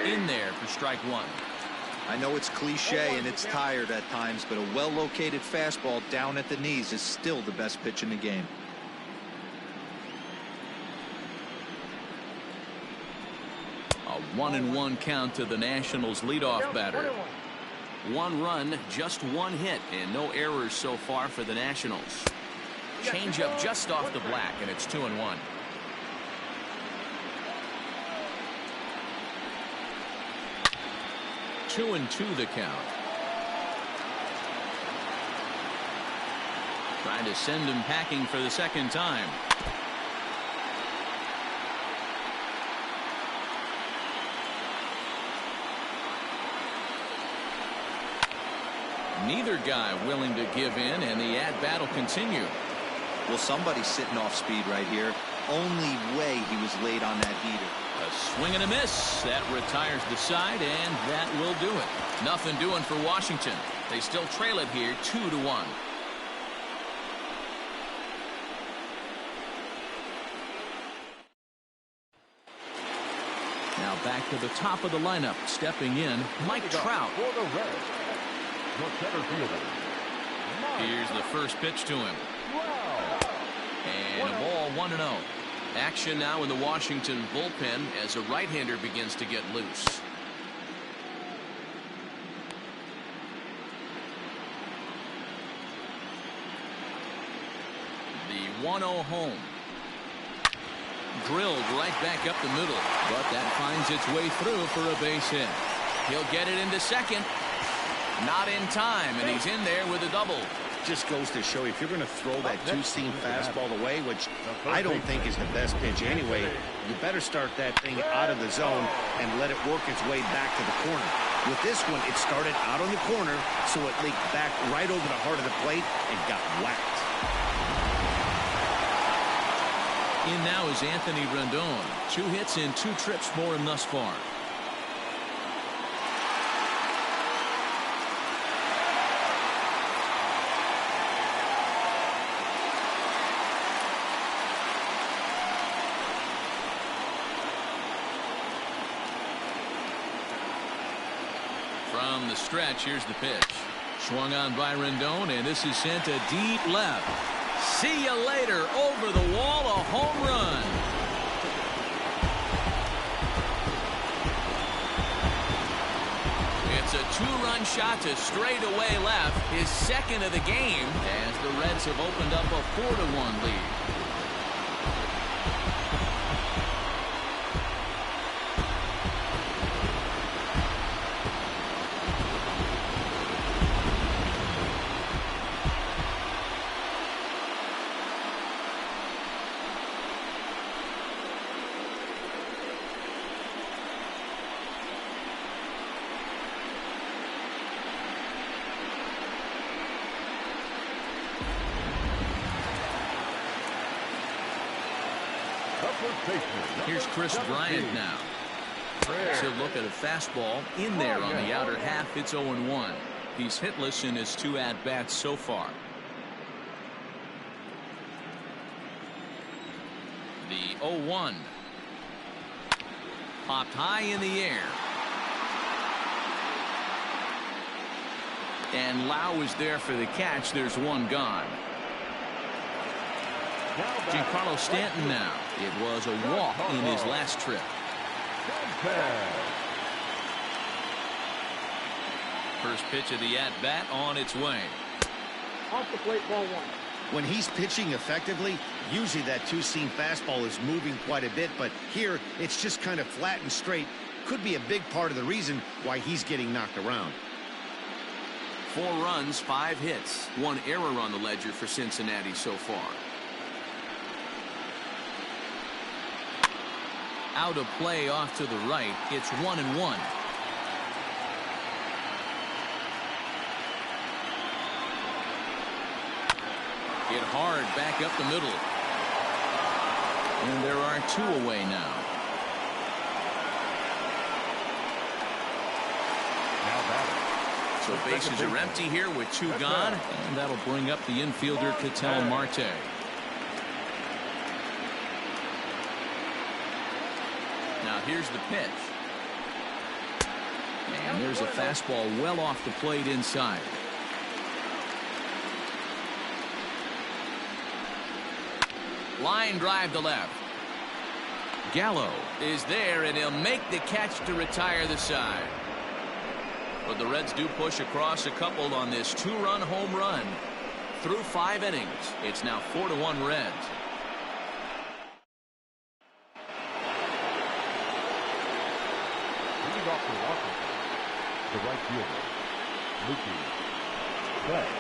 In there for strike 1. I know it's cliche and it's tired at times, but a well-located fastball down at the knees is still the best pitch in the game. A 1-1 count to the Nationals leadoff batter. 1 run, just 1 hit, and no errors so far for the Nationals. Changeup just off the black, and it's 2-1. 2-2 the count. Trying to send him packing for the second time. Neither guy willing to give in, and the at-bat will continue. Well, somebody's sitting off speed right here. Only way he was late on that heater. A swing and a miss. That retires the side, and that will do it. Nothing doing for Washington. They still trail it here 2-1. Now back to the top of the lineup. Stepping in, Mike Trout. For the Reds, the center fielder. Here's the first pitch to him. And a ball 1-0. Action now in the Washington bullpen as a right-hander begins to get loose. The 1-0 home. Drilled right back up the middle, but that finds its way through for a base hit. He'll get it into second. Not in time, and he's in there with a double. Just goes to show you, if you're going to throw that two-seam fastball away, which I don't think is the best pitch anyway, you better start that thing out of the zone and let it work its way back to the corner. With this one, it started out on the corner, so it leaked back right over the heart of the plate and got whacked. In now is Anthony Rendon. 2 hits and 2 trips for him thus far. From the stretch, here's the pitch. Swung on by Rendon, and this is sent to deep left. See you later. Over the wall, a home run. It's a 2-run shot to straightaway left, his second of the game, as the Reds have opened up a 4-1 lead. Here's Chris Bryant now. He'll look at a fastball in there on the outer half. It's 0-1. He's hitless in his 2 at-bats so far. The 0-1. Popped high in the air. And Lau is there for the catch. There's 1 gone. Giancarlo Stanton now. It was a walk in his last trip. First pitch of the at-bat on its way. Off the plate, ball 1. When he's pitching effectively, usually that two-seam fastball is moving quite a bit, but here it's just kind of flat and straight. Could be a big part of the reason why he's getting knocked around. 4 runs, 5 hits, 1 error on the ledger for Cincinnati so far. Out of play off to the right. It's 1-1. Hit hard back up the middle. And there are 2 away now. So bases are empty here with 2 gone. And that'll bring up the infielder Ketel Marte. Now here's the pitch. And there's a fastball well off the plate inside. Line drive to left. Gallo is there, and he'll make the catch to retire the side. But the Reds do push across a couple on this 2-run home run. Through 5 innings, it's now 4-1 Reds. Leading off for Washington, the right fielder, Mookie Betts.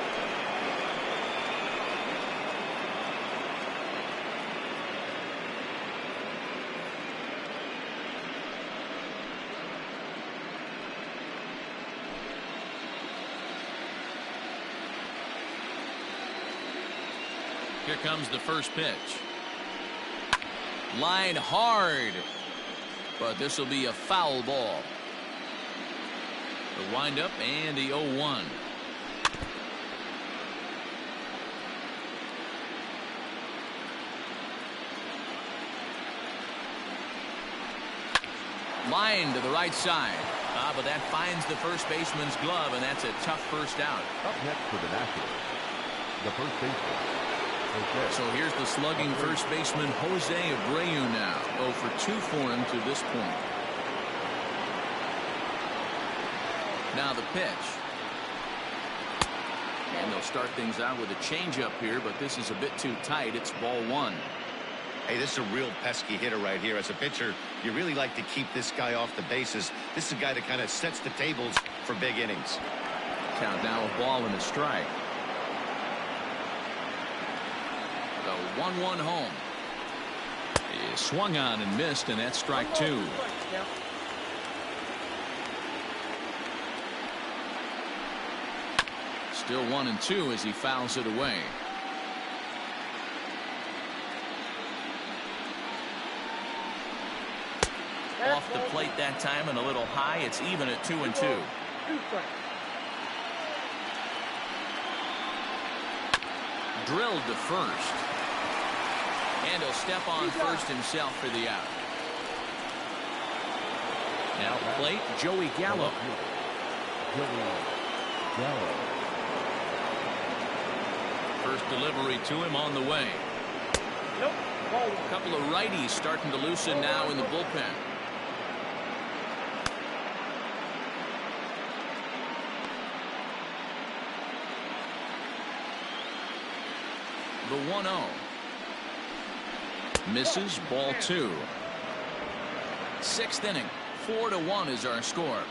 Here comes the first pitch. Line hard. But this will be a foul ball. The windup and the 0-1. Line to the right side. But that finds the first baseman's glove, and that's a tough first out. Up next for the Nationals, the first baseman. So here's the slugging first baseman Jose Abreu now. 0 for 2 for him to this point. Now the pitch. And they'll start things out with a changeup here, but this is a bit too tight. It's ball 1. Hey, this is a real pesky hitter right here. As a pitcher, you really like to keep this guy off the bases. This is a guy that kind of sets the tables for big innings. Count now a ball and a strike. The 1-1 home. He swung on and missed, and that's strike 2. Still 1-2 as he fouls it away. Off the plate that time and a little high. It's even at 2-2. Drilled to first. And he'll step on first himself for the out. Now plate, Joey Gallo. First delivery to him on the way. A couple of righties starting to loosen now in the bullpen. The 1-0. Misses, ball 2. 6th inning. 4-1 is our score.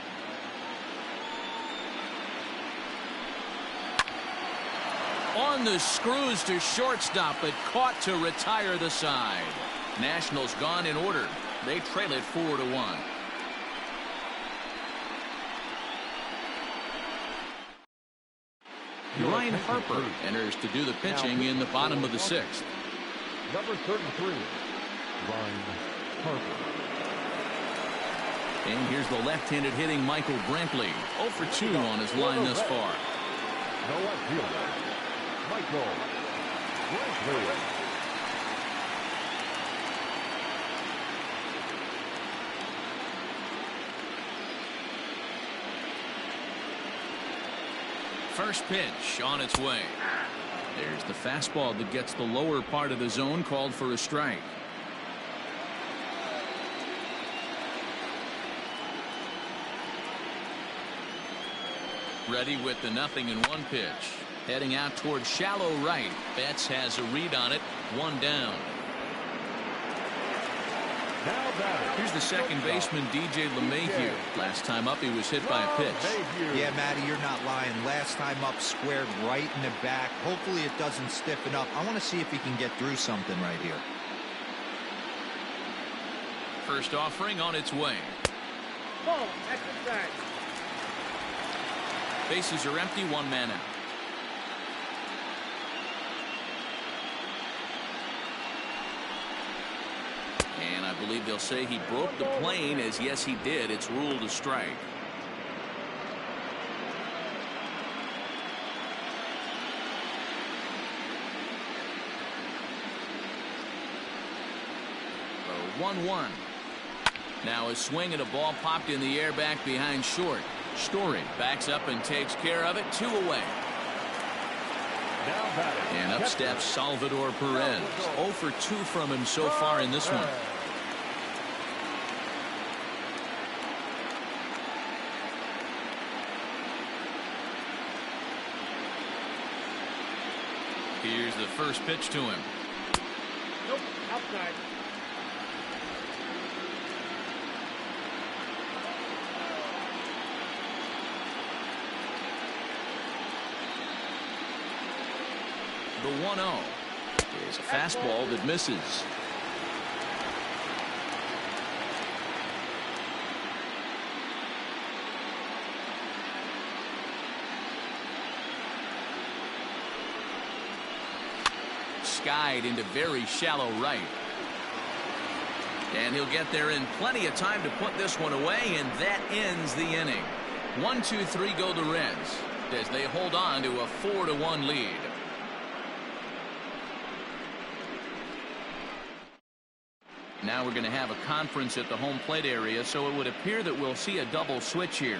On the screws to shortstop, but caught to retire the side. Nationals gone in order. They trail it 4-1. Ryan Harper enters to do the pitching in the bottom of the 6th. Number 33, Ryan Harper. And here's the left-handed hitting Michael Brantley. 0 for 2 on his line thus far. No left fielder, Michael Brantley. First pitch on its way. There's the fastball that gets the lower part of the zone, called for a strike. Ready with the 0-1 pitch. Heading out towards shallow right. Betts has a read on it. 1 down. Here's the second baseman, DJ LeMahieu. Last time up, he was hit by a pitch. Yeah, Matty, you're not lying. Last time up, squared right in the back. Hopefully it doesn't stiffen up. I want to see if he can get through something right here. First offering on its way. Ball, that's inside. Bases are empty, one man out. And I believe they'll say he broke the plane, as yes he did. It's ruled a strike. So 1-1. Now a swing and a ball popped in the air back behind short. Story backs up and takes care of it. 2 away. And up steps Salvador Perez. 0 for 2 from him so far in this one. Here's the first pitch to him. Nope, outside. The 1-0 is a fastball that misses. Skied into very shallow right. And he'll get there in plenty of time to put this one away, and that ends the inning. 1-2-3 go the Reds as they hold on to a 4-1 lead. Now we're going to have a conference at the home plate area, so it would appear that we'll see a double switch here.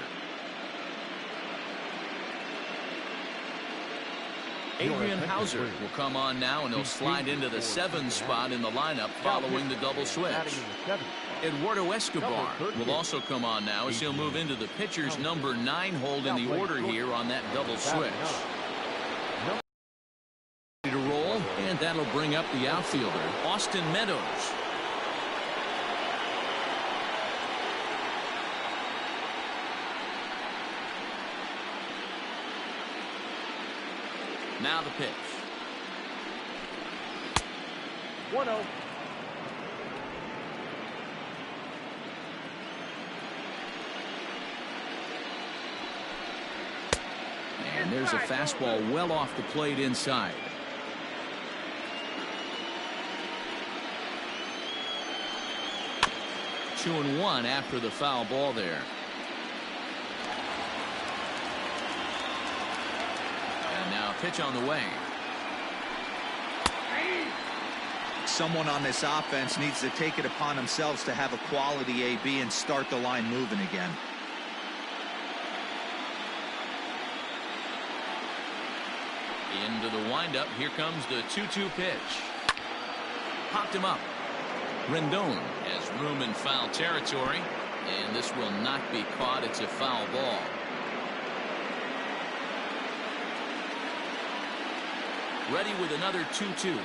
Adrian Hauser will come on now, and he'll slide into the 7 spot in the lineup following the double switch. Eduardo Escobar will also come on now as he'll move into the pitcher's number 9 hold in the order here on that double switch. To roll, and that'll bring up the outfielder, Austin Meadows. Now the pitch. 1-0. And there's a fastball well off the plate inside. Two and one after the foul ball there. Now pitch on the way. Someone on this offense needs to take it upon themselves to have a quality AB and start the line moving again. Into the windup. Here comes the 2-2 pitch. Popped him up. Rendon has room in foul territory, and this will not be caught. It's a foul ball. Ready with another 2-2.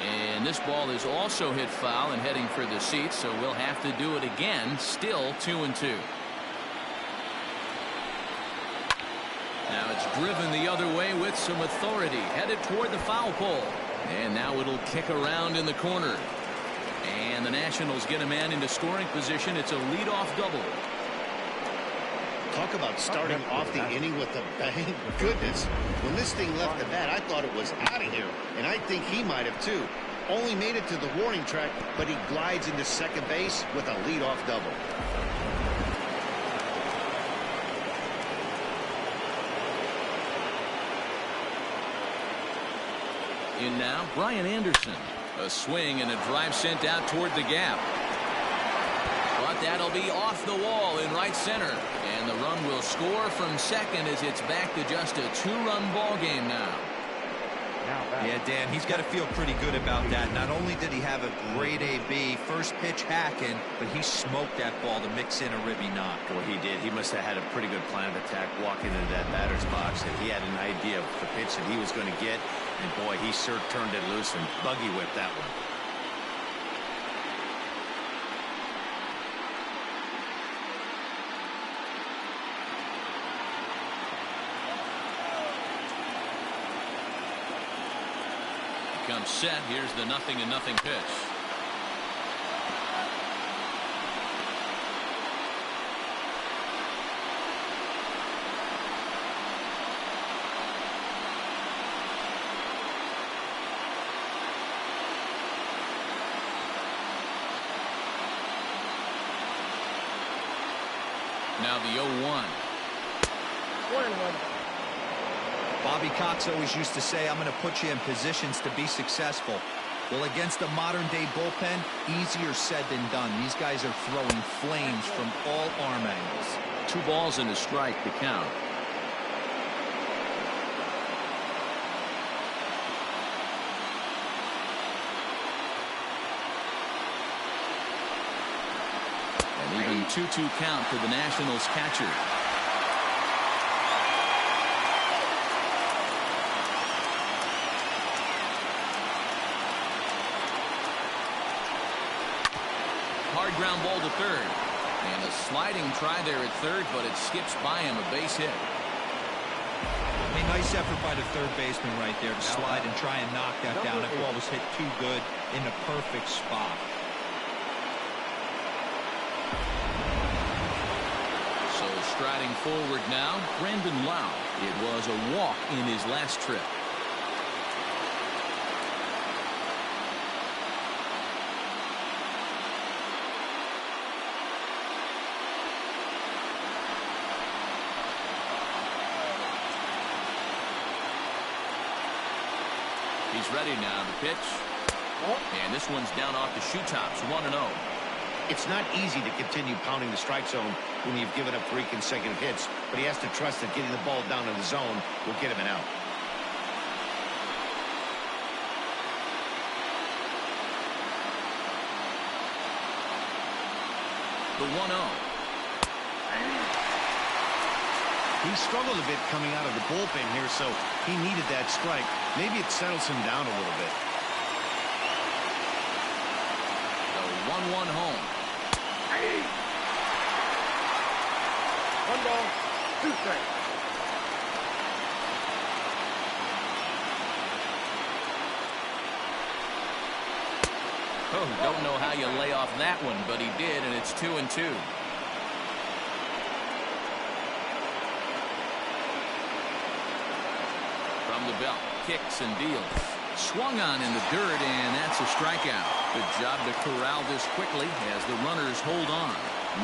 And this ball is also hit foul and heading for the seats, so we'll have to do it again. Still 2-2. Now it's driven the other way with some authority, headed toward the foul pole. And now it'll kick around in the corner. And the Nationals get a man into scoring position. It's a leadoff double. Talk about starting off the inning with a bang. Goodness, when this thing left the bat, I thought it was out of here, and I think he might have too. Only made it to the warning track, but he glides into second base with a leadoff double. In now, Brian Anderson. A swing and a drive sent out toward the gap. But that'll be off the wall in right center. And the run will score from second as it's back to just a 2-run ball game now. Yeah, Dan, he's got to feel pretty good about that. Not only did he have a great AB, first pitch hacking, but he smoked that ball to mix in a ribby knock. Boy, he did. He must have had a pretty good plan of attack walking into that batter's box. And he had an idea of the pitch that he was going to get. And boy, he sure turned it loose and buggy whipped that one. Comes set. Here's the 0-0 pitch. Now the 0-1. 1-1. Bobby Cox always used to say, I'm going to put you in positions to be successful. Well, against a modern-day bullpen, easier said than done. These guys are throwing flames from all arm angles. 2 balls and a strike to count. An even 2-2 count to the Nationals catcher. Hard ground ball to third. And a sliding try there at third, but it skips by him, a base hit. I mean, nice effort by the third baseman right there to slide and try and knock that down. That ball was hit too good in the perfect spot. So striding forward now, Brandon Lau. It was a walk in his last trip. He's ready now to pitch. And this one's down off the shoe tops, 1-0. It's not easy to continue pounding the strike zone when you've given up 3 consecutive hits, but he has to trust that getting the ball down in the zone will get him an out. The 1-0. He struggled a bit coming out of the bullpen here, so he needed that strike. Maybe it settles him down a little bit. The 1-1 home. 1 ball, 2 strikes. Oh, don't know how you lay off that one, but he did, and it's 2-2. From the belt, kicks and deals. Swung on in the dirt, and that's a strikeout. Good job to corral this quickly as the runners hold on.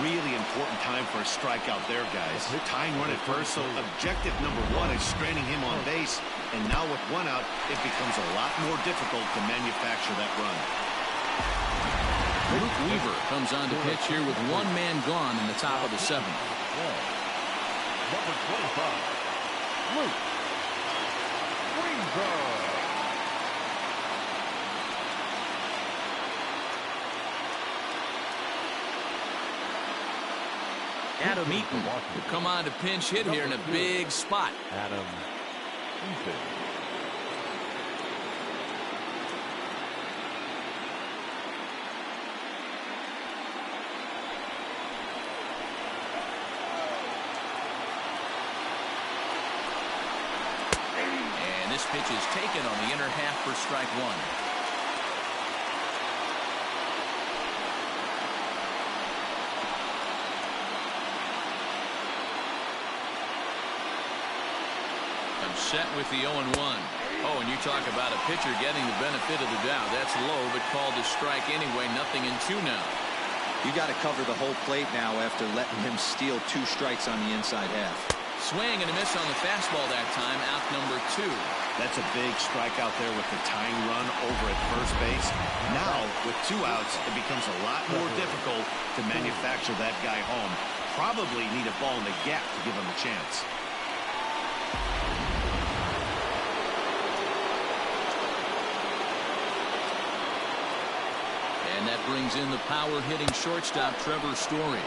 Really important time for a strikeout there, guys. Tying run at first, so objective number 1 is straining him on base. And now with 1 out, it becomes a lot more difficult to manufacture that run. Luke Weaver comes on to pitch here with 1 man gone in the top of the 7th. Number 25, Luke Weaver. Adam Eaton will come on to pinch hit here in a big spot. Adam Eaton. And this pitch is taken on the inner half for strike 1. Set with the 0-1. Oh, and you talk about a pitcher getting the benefit of the doubt. That's low, but called a strike anyway. 0-2 now. You got to cover the whole plate now after letting him steal 2 strikes on the inside half. Swing and a miss on the fastball that time. Out number 2. That's a big strikeout there with the tying run over at first base. Now, with 2 outs, it becomes a lot more difficult to manufacture that guy home. Probably need a ball in the gap to give him a chance. And that brings in the power-hitting shortstop, Trevor Story.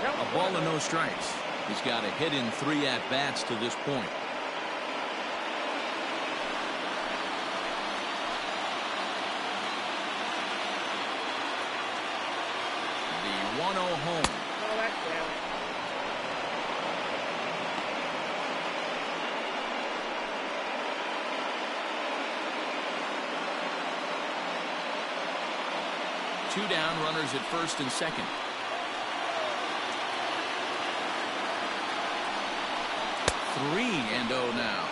A ball and no strikes. He's got a hit in 3 at-bats to this point. The 1-0 home. Oh, that's down. Two down, runners at first and second. 3-0 now.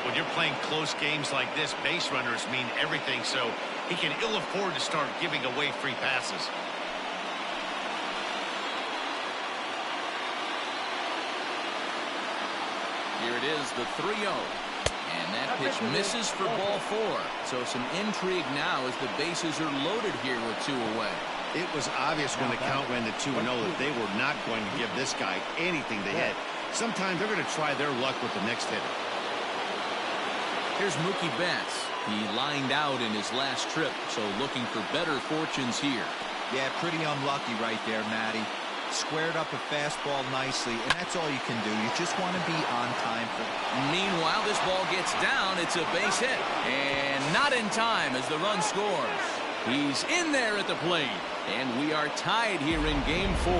When you're playing close games like this, base runners mean everything, so he can ill afford to start giving away free passes. it is the 3-0. And that pitch misses for ball 4. So some intrigue now as the bases are loaded here with 2 away. It was obvious when the count went to 2-0 that they were not going to give this guy anything to hit. Sometimes they're going to try their luck with the next hitter. Here's Mookie Betts. He lined out in his last trip, so looking for better fortunes here. Yeah, pretty unlucky right there, Matty. Squared up a fastball nicely, and that's all you can do. You just want to be on time for it. Meanwhile, this ball gets down. It's a base hit. And not in time as the run scores. He's in there at the plate. And we are tied here in Game 4.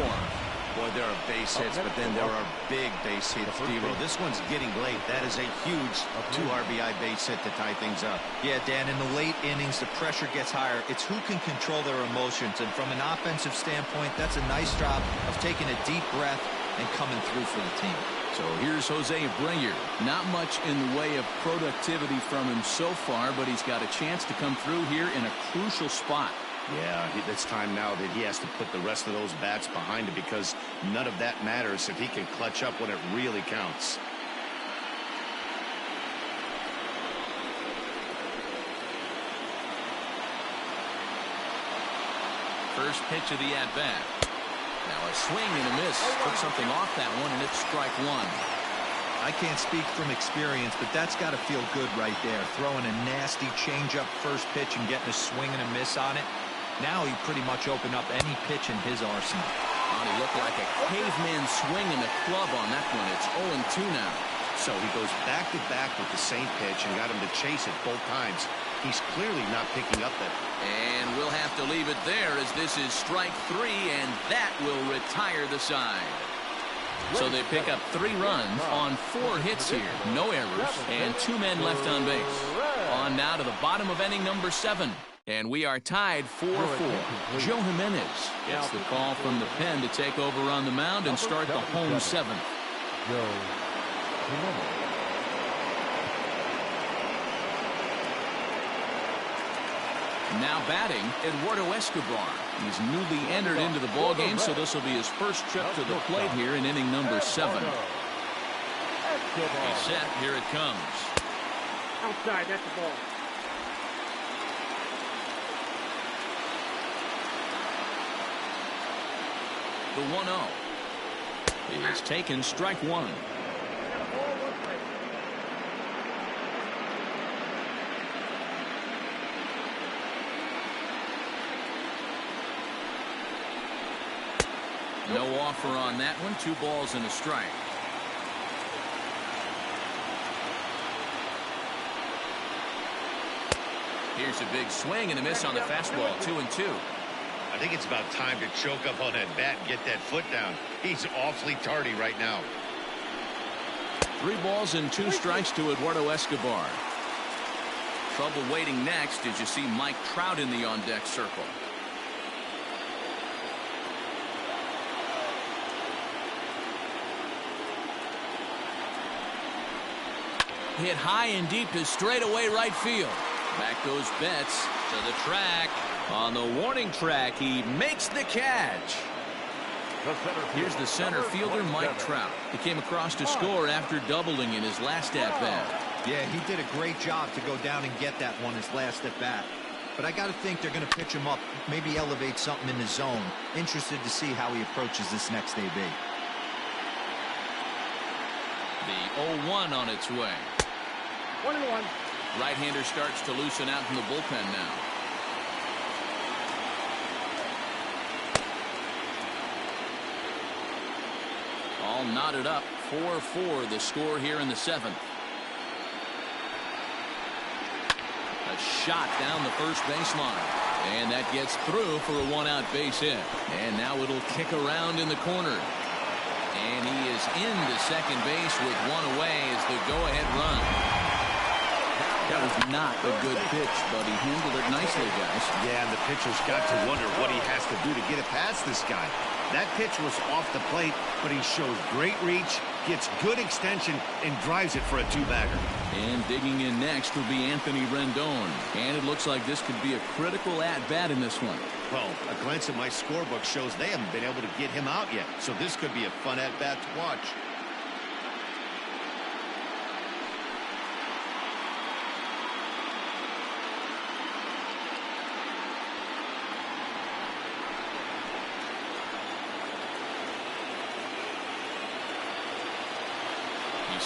Boy, there are base hits, but then there are big base hits, D-Roll. This one's getting late. That is a huge 2 RBI base hit to tie things up. Yeah, Dan, in the late innings, the pressure gets higher. It's who can control their emotions. And from an offensive standpoint, that's a nice job of taking a deep breath and coming through for the team. So here's Jose Abreu. Not much in the way of productivity from him so far, but he's got a chance to come through here in a crucial spot. Yeah, it's time now that he has to put the rest of those bats behind him because none of that matters if he can clutch up when it really counts. First pitch of the at-bat. Now a swing and a miss. Took something off that one, and it's strike 1. I can't speak from experience, but that's got to feel good right there. Throwing a nasty changeup first pitch and getting a swing and a miss on it. Now he pretty much opened up any pitch in his arsenal. Oh, he looked like a caveman swinging the club on that one. It's 0-2 now. So he goes back-to-back with the same pitch and got him to chase it both times. He's clearly not picking up that. And we'll have to leave it there as this is strike 3, and that will retire the side. So they pick up 3 runs on 4 hits here. No errors, and 2 men left on base. On now to the bottom of inning number 7. And we are tied 4-4. Joe Jimenez gets the call from the pen to take over on the mound and start the home 7th. Joe Jimenez. Now batting, Eduardo Escobar. He's newly entered into the ballgame, so this will be his first trip to the plate here in inning number 7. He's set. Here it comes. Outside, that's the ball. The 1-0 is taken, strike 1. No offer on that one. 2 balls and a strike. Here's a big swing and a miss on the fastball. 2-2. I think it's about time to choke up on that bat and get that foot down. He's awfully tardy right now. 3 balls and 2 strikes to Eduardo Escobar. Trouble waiting next as you see Mike Trout in the on-deck circle. Hit high and deep to straightaway right field. Back goes Betts to the track. On the warning track, he makes the catch. Here's the center fielder, Mike Trout. He came across to score after doubling in his last at-bat. Yeah, he did a great job to go down and get that one his last at-bat. But I got to think they're going to pitch him up, maybe elevate something in the zone. Interested to see how he approaches this next AB. The 0-1 on its way. 1-1. Right-hander starts to loosen out in the bullpen now. All knotted up. 4-4 the score here in the 7th. A shot down the first baseline. And that gets through for a 1-out base hit. And now it'll kick around in the corner. And he is into second base with 1 away as the go-ahead run. That was not a good pitch, but he handled it nicely, guys. Yeah, and the pitcher's got to wonder what he has to do to get it past this guy. That pitch was off the plate, but he shows great reach, gets good extension, and drives it for a 2-bagger. And digging in next will be Anthony Rendon. And it looks like this could be a critical at-bat in this one. Well, a glance at my scorebook shows they haven't been able to get him out yet, so this could be a fun at-bat to watch.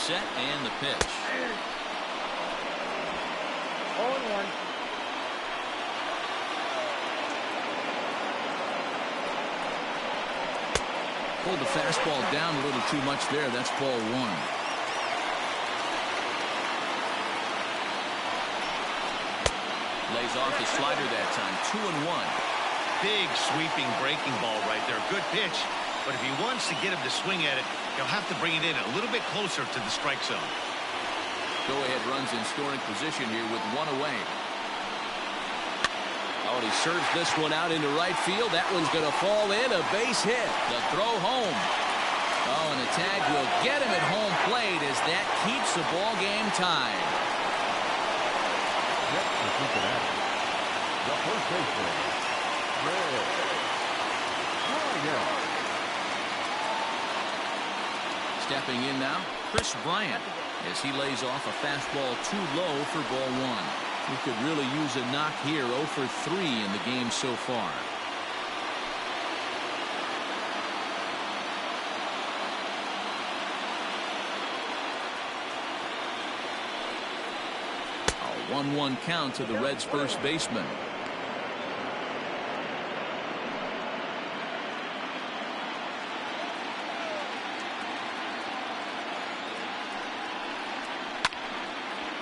set and the pitch. 0-1. Pulled the fastball down a little too much there. That's ball one. Lays off his slider that time. 2-1. Big sweeping breaking ball right there. Good pitch. But if he wants to get him to swing at it, he'll have to bring it in a little bit closer to the strike zone. Go-ahead runs in scoring position here with one away. Oh, and he serves this one out into right field. That one's going to fall in. A base hit. The throw home. Oh, and the tag will get him at home plate as that keeps the ball game tied. The first baseman, Stepping in now, Chris Bryant, as he lays off a fastball too low for ball one. He could really use a knock here. 0 for 3 in the game so far. A 1-1 count to the Reds' first baseman.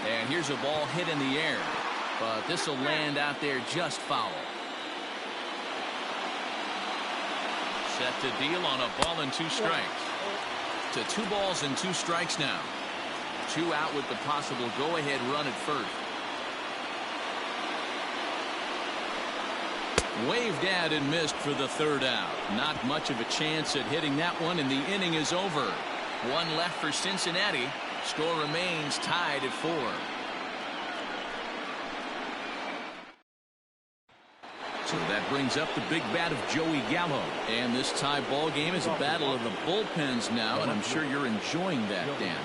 And here's a ball hit in the air, but this will land out there just foul. Set to deal on a ball and 2 strikes. To 2 balls and 2 strikes now. 2 out with the possible go-ahead run at first. Waved at and missed for the 3rd out. Not much of a chance at hitting that one, and the inning is over. 1 left for Cincinnati. Score remains tied at 4. So that brings up the big bat of Joey Gallo. And this tie ball game is a battle of the bullpens now, and I'm sure you're enjoying that, Dan.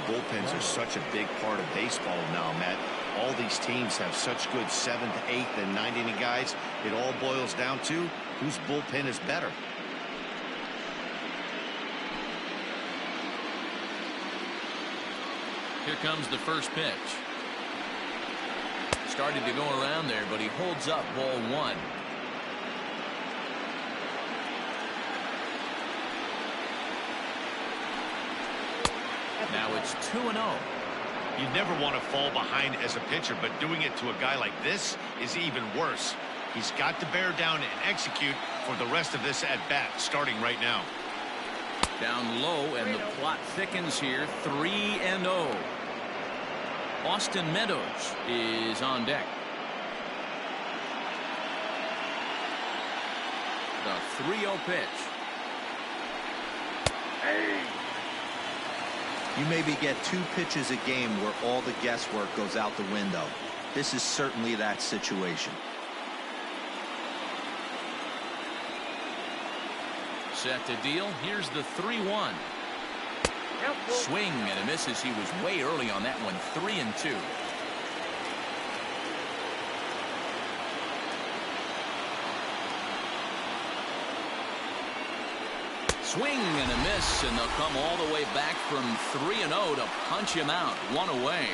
Bullpens are such a big part of baseball now, Matt. All these teams have such good 7th, 8th, and 9th inning guys. It all boils down to whose bullpen is better. Here comes the first pitch. Started to go around there, but he holds up ball 1. Now it's 2-0. You never want to fall behind as a pitcher, but doing it to a guy like this is even worse. He's got to bear down and execute for the rest of this at bat, starting right now. Down low, and the plot thickens here. 3-0. Austin Meadows is on deck. The 3-0 pitch. You maybe get 2 pitches a game where all the guesswork goes out the window. This is certainly that situation. Set to deal. Here's the 3-1. Swing and a misses. He was way early on that one. 3-2. Swing and a miss, and they'll come all the way back from 3-0 to punch him out. 1 away.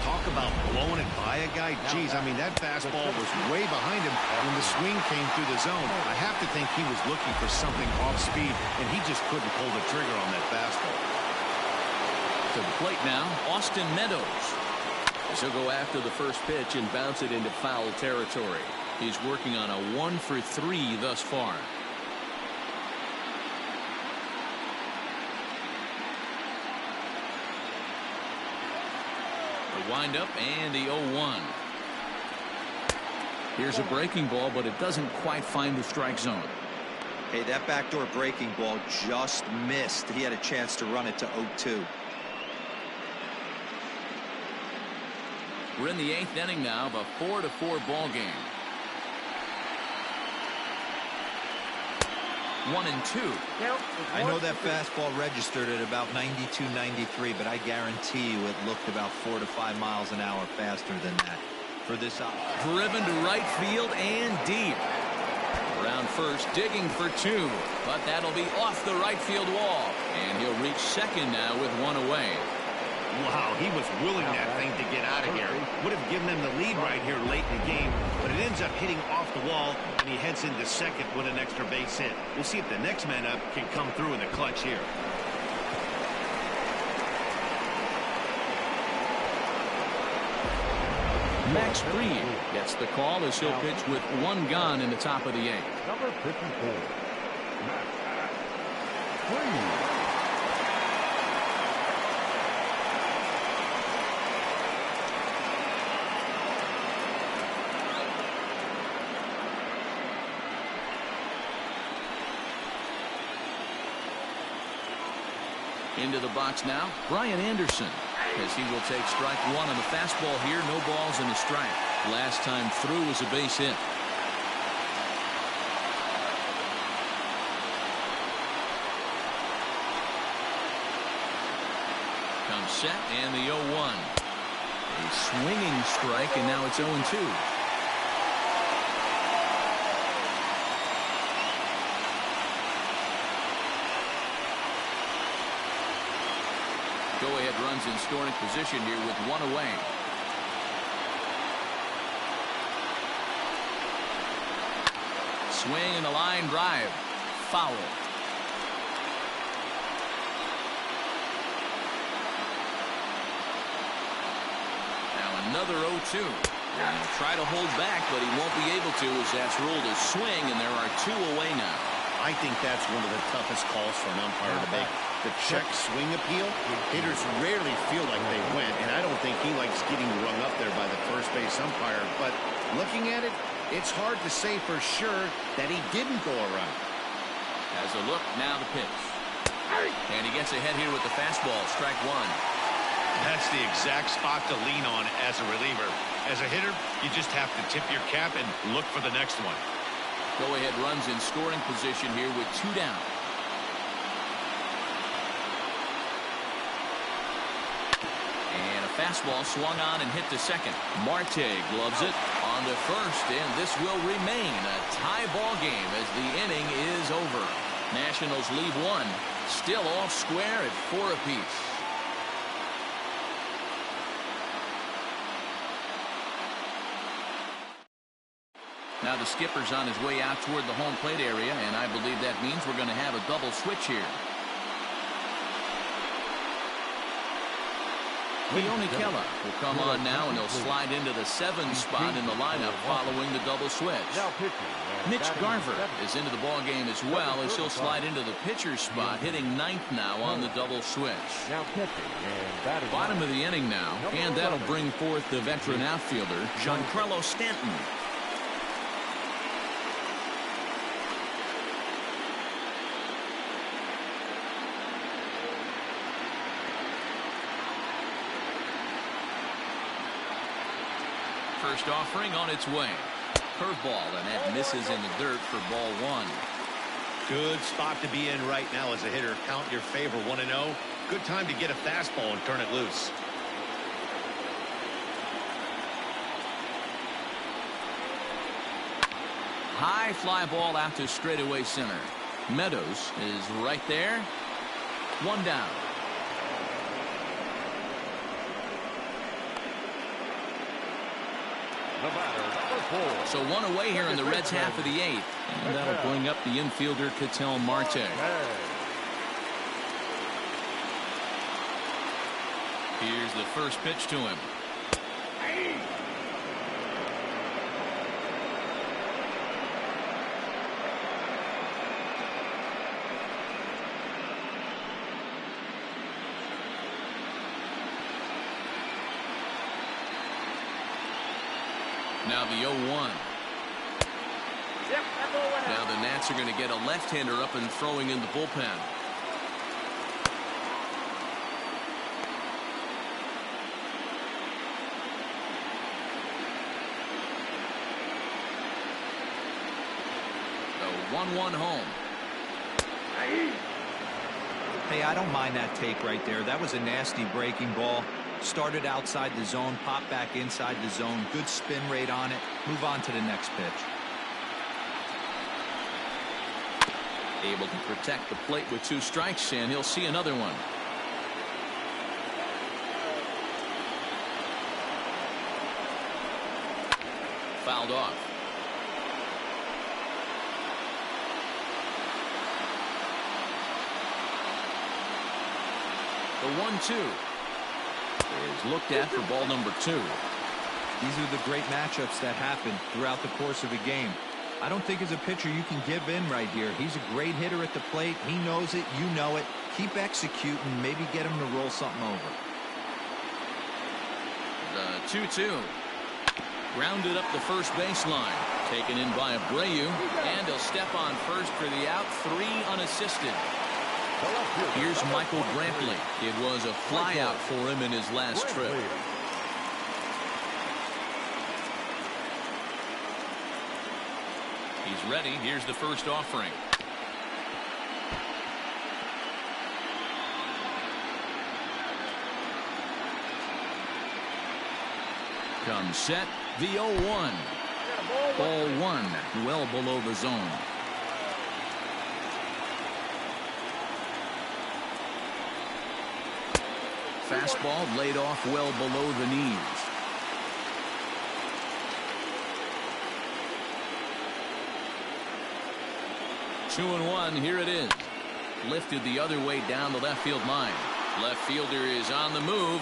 Talk about blowing it by a guy. Geez, I mean, that fastball was way behind him when the swing came through the zone. I have to think he was looking for something off speed, and he just couldn't pull the trigger on that fastball. To the plate now, Austin Meadows. He'll go after the first pitch and bounce it into foul territory. He's working on a 1 for 3 thus far. The windup and the 0-1. Here's a breaking ball, but it doesn't quite find the strike zone. Hey, that backdoor breaking ball just missed. He had a chance to run it to 0-2. We're in the 8th inning now of a 4-4 ball game. 1-2. I know that fastball registered at about 92, 93, but I guarantee you it looked about 4 to 5 miles an hour faster than that for this out. Driven to right field and deep. Around first, digging for 2, but that'll be off the right field wall, and he'll reach second now with 1 away. Wow, he was willing that thing to get out of here. Would have given them the lead right here late in the game, but it ends up hitting off the wall, and he heads into second with an extra base hit. We'll see if the next man up can come through in the clutch here. Max Fried gets the call as he'll pitch with one gone in the top of the eighth. Number 54, Max Fried. Into the box now, Brian Anderson, as he will take strike one on the fastball here. No balls and a strike. Last time through was a base hit. Comes set and the 0-1. A swinging strike, and now it's 0-2. Go-ahead runs in scoring position here with one away. Swing and a line drive. Foul. Now another 0-2. And he'll try to hold back, but he won't be able to as that's ruled a swing, and there are two away now. I think that's one of the toughest calls for an umpire to make. The check swing appeal, hitters rarely feel like they went, and I don't think he likes getting rung up there by the first base umpire. But looking at it, it's hard to say for sure that he didn't go around. As a look, now the pitch. And he gets ahead here with the fastball, strike one. That's the exact spot to lean on as a reliever. As a hitter, you just have to tip your cap and look for the next one. Go-ahead runs in scoring position here with two down. And a fastball swung on and hit to second. Marte gloves it on to first, and this will remain a tie ball game as the inning is over. Nationals lead one, still all square at 4 apiece. Now the skipper's on his way out toward the home plate area, and I believe that means we're going to have a double switch here. Keone Kela will come on now, and he'll slide into the 7 spot in the lineup following the double switch. Mitch Garver is into the ball game as well, as he'll slide into the pitcher's spot, hitting 9th now on the double switch. Bottom of the inning now, and that'll bring forth the veteran outfielder, Giancarlo Stanton. First offering on its way. Curveball, and that misses in the dirt for ball one. Good spot to be in right now as a hitter. Count your favor, 1-0. Good time to get a fastball and turn it loose. High fly ball out to straightaway center. Meadows is right there. One down. So one away here in the Reds' half of the 8th. And that'll bring up the infielder, Ketel Marte. Here's the first pitch to him. Now the 0-1. Now the Nats are going to get a left-hander up and throwing in the bullpen. The 1-1 home. Hey, I don't mind that take right there. That was a nasty breaking ball. Started outside the zone, popped back inside the zone. Good spin rate on it. Move on to the next pitch. Able to protect the plate with 2 strikes, and he'll see another one. fouled off. The 1-2 is looked at for ball number 2. These are the great matchups that happen throughout the course of a game. I don't think as a pitcher you can give in right here. He's a great hitter at the plate. He knows it. You know it. Keep executing. Maybe get him to roll something over. The 2-2. Grounded up the first baseline. Taken in by Abreu. And he'll step on first for the out. 3 unassisted. Here's Michael Brantley. It was a flyout for him in his last trip. He's ready. Here's the first offering. Comes set. The 0-1. Ball 1. Well below the zone. Fastball laid off well below the knees. Two and 1. Here it is. Lifted the other way down the left field line. Left fielder is on the move.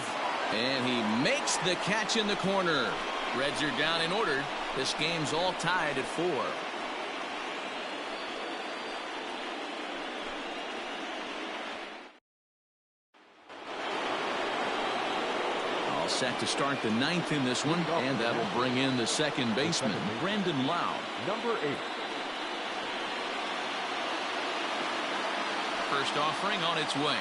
And he makes the catch in the corner. Reds are down in order. This game's all tied at 4. Set to start the 9th in this one, and that'll bring in the second baseman, Brandon Lau. Number 8. First offering on its way.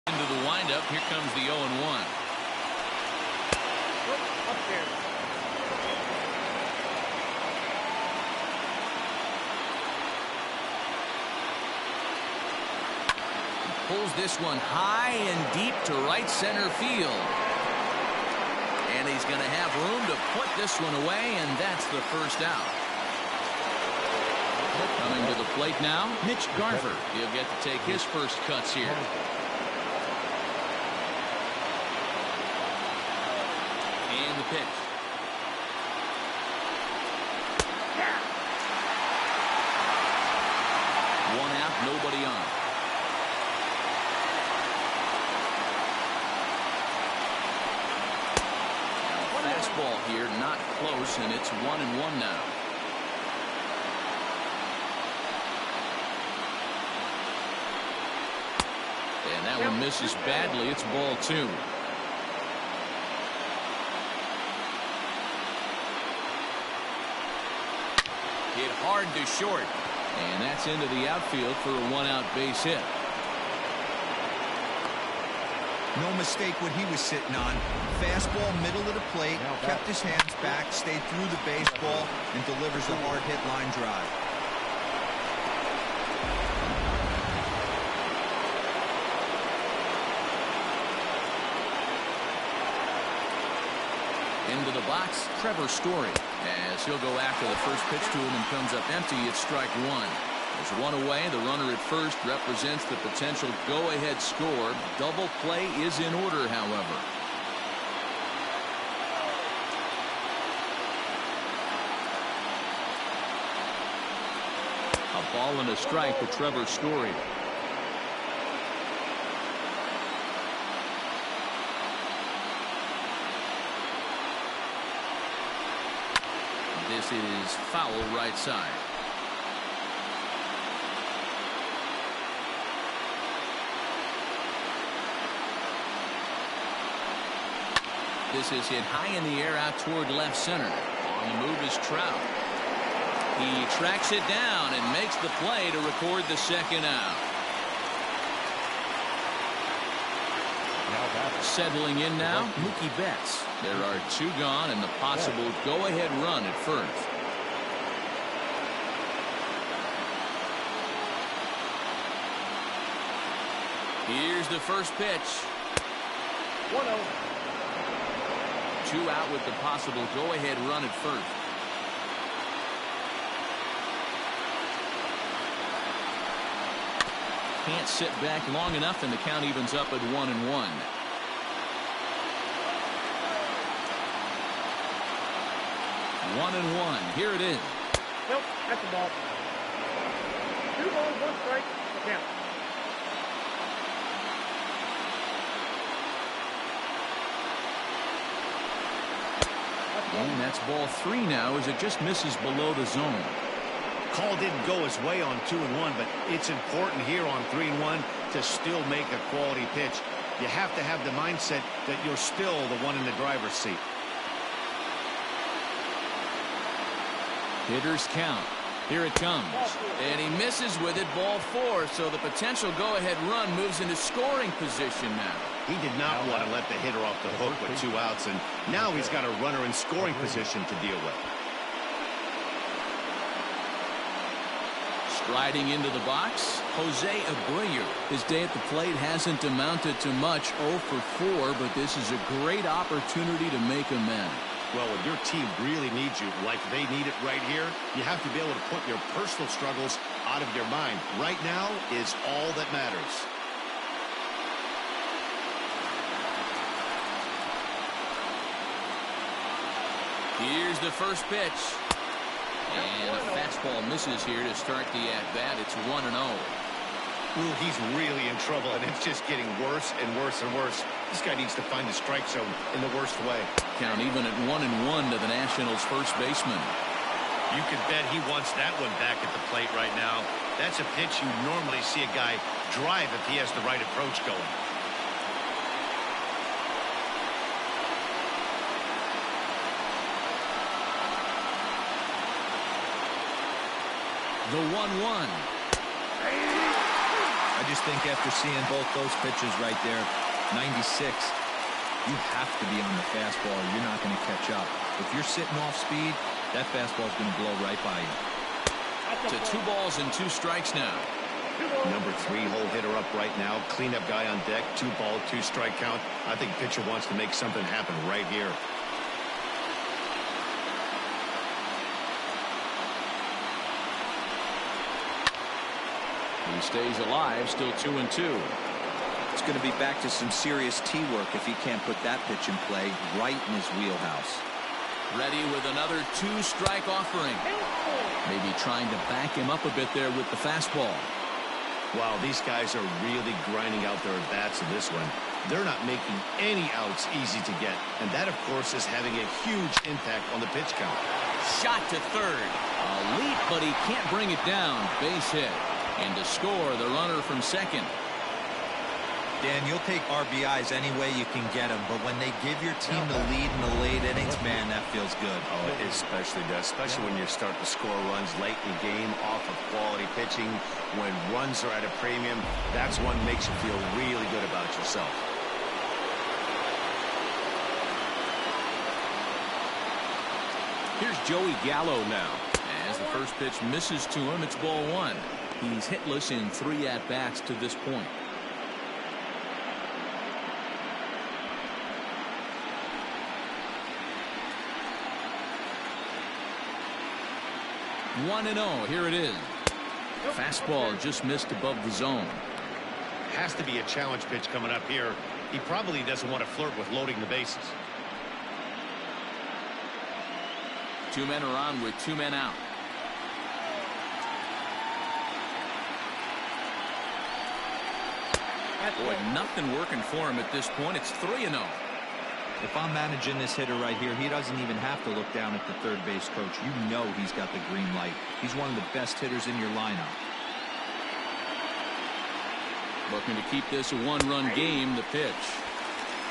Into the windup. Here comes the 0-1. Up there. Pulls this one high and deep to right center field. And he's going to have room to put this one away, and that's the first out. Coming to the plate now, Mitch Garver. He'll get to take his first cuts here. And the pitch. One out, nobody on. Fastball here, not close, and it's 1-1 now. And that one misses badly. It's ball 2. Hit hard to short. And that's into the outfield for a 1-out base hit. No mistake what he was sitting on. Fastball middle of the plate, kept his hands back, stayed through the baseball, and delivers a hard hit line drive. Into the box, Trevor Story, as he'll go after the first pitch to him and comes up empty. It's strike 1. There's one away. The runner at first represents the potential go-ahead score. Double play is in order, however. A ball and a strike to Trevor Story. This is foul right side. This is hit high in the air out toward left center. On the move is Trout. He tracks it down and makes the play to record the second out. Settling in now, Mookie Betts. There are 2 gone and the possible go-ahead run at first. Here's the first pitch. 1-0. 2 out with the possible go-ahead run at first. can't sit back long enough, and the count evens up at 1-1. One and one. Here it is. Nope, that's the ball. 2 balls, 1 strike. Count. And that's ball 3 now as it just misses below the zone. Call didn't go his way on 2-1, but it's important here on 3-1 to still make a quality pitch. You have to have the mindset that you're still the one in the driver's seat. Hitters count. Here it comes. And he misses with it, ball 4. So the potential go-ahead run moves into scoring position now. He did not want to let the hitter off the hook with 2 outs, and now he's got a runner in scoring position to deal with. Striding into the box, Jose Abreu. His day at the plate hasn't amounted to much, 0 for 4, but this is a great opportunity to make amends. Well, when your team really needs you, like they need it right here, you have to be able to put your personal struggles out of your mind. Right now is all that matters. Here's the first pitch. And a fastball misses here to start the at-bat. It's 1-0. Ooh, he's really in trouble, and it's just getting worse and worse and worse. This guy needs to find the strike zone in the worst way. Count even at 1-1 to the Nationals' first baseman. You can bet he wants that one back at the plate right now. That's a pitch you normally see a guy drive if he has the right approach going. The 1-1. I just think after seeing both those pitches right there, 96, you have to be on the fastball or you're not going to catch up. If you're sitting off speed, that fastball is going to blow right by you. To 2 balls and 2 strikes now. Number 3 hole hitter up right now. Cleanup guy on deck. 2 ball, 2 strike count. I think pitcher wants to make something happen right here. He stays alive, still 2-2. It's going to be back to some serious tee work if he can't put that pitch in play right in his wheelhouse. Ready with another 2-strike offering. Maybe trying to back him up a bit there with the fastball. Wow, these guys are really grinding out their at-bats in this one. They're not making any outs easy to get. And that, of course, is having a huge impact on the pitch count. Shot to third. A leap, but he can't bring it down. Base hit. And to score, the runner from second. Dan, you'll take RBIs any way you can get them, but when they give your team the lead in the late innings, man, that feels good. Oh, it especially does, especially when you start to score runs late in the game off of quality pitching. When runs are at a premium, that's what makes you feel really good about yourself. Here's Joey Gallo now. As the first pitch misses to him, it's ball 1. He's hitless in 3 at-bats to this point. One and 0. Here it is. Fastball just missed above the zone. Has to be a challenge pitch coming up here. He probably doesn't want to flirt with loading the bases. 2 men are on with 2 men out. Boy, nothing working for him at this point. It's 3-0. If I'm managing this hitter right here, he doesn't even have to look down at the third base coach. You know he's got the green light. He's one of the best hitters in your lineup. Looking to keep this a 1-run game. The pitch.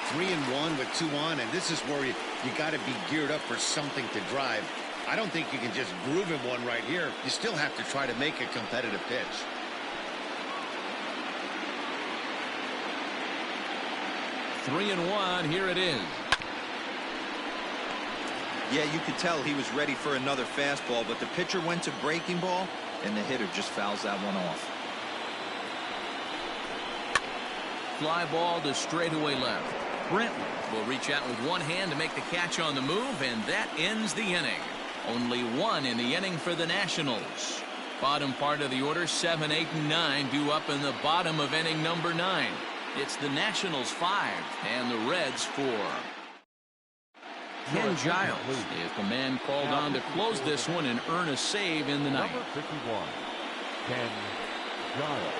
3-1 with 2 on, and this is where you got to be geared up for something to drive. I don't think you can just groove him one right here. You still have to try to make a competitive pitch. Three and 1. Here it is. Yeah, you could tell he was ready for another fastball, but the pitcher went to breaking ball, and the hitter just fouls that one off. Fly ball to straightaway left. Brentley will reach out with one hand to make the catch on the move, and that ends the inning. Only 1 in the inning for the Nationals. Bottom part of the order, 7, 8, and 9 due up in the bottom of inning number 9. It's the Nationals 5 and the Reds 4. Ken Giles is the man called on to close this one and earn a save in the ninth. Number 51, Ken Giles.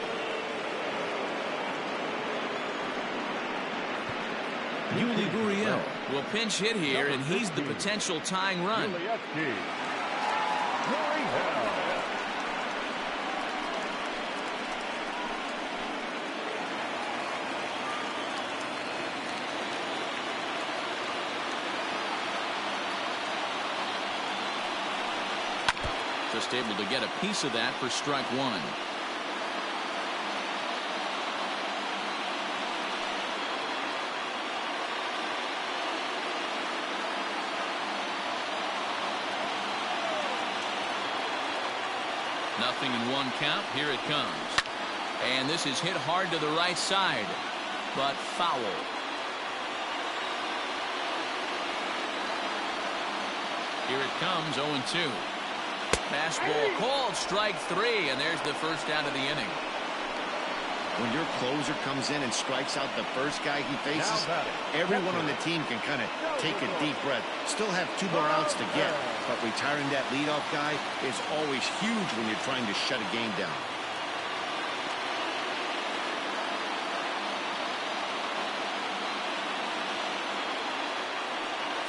Yuli Gurriel will pinch hit here, and he's the potential tying run. Just able to get a piece of that for strike one. Nothing in one count. Here it comes. And this is hit hard to the right side, but foul. Here it comes, 0-2. Fastball called, strike 3, and there's the first out of the inning. When your closer comes in and strikes out the first guy he faces, everyone on the team can kind of take a deep breath. Still have 2 more outs to get, but retiring that leadoff guy is always huge when you're trying to shut a game down.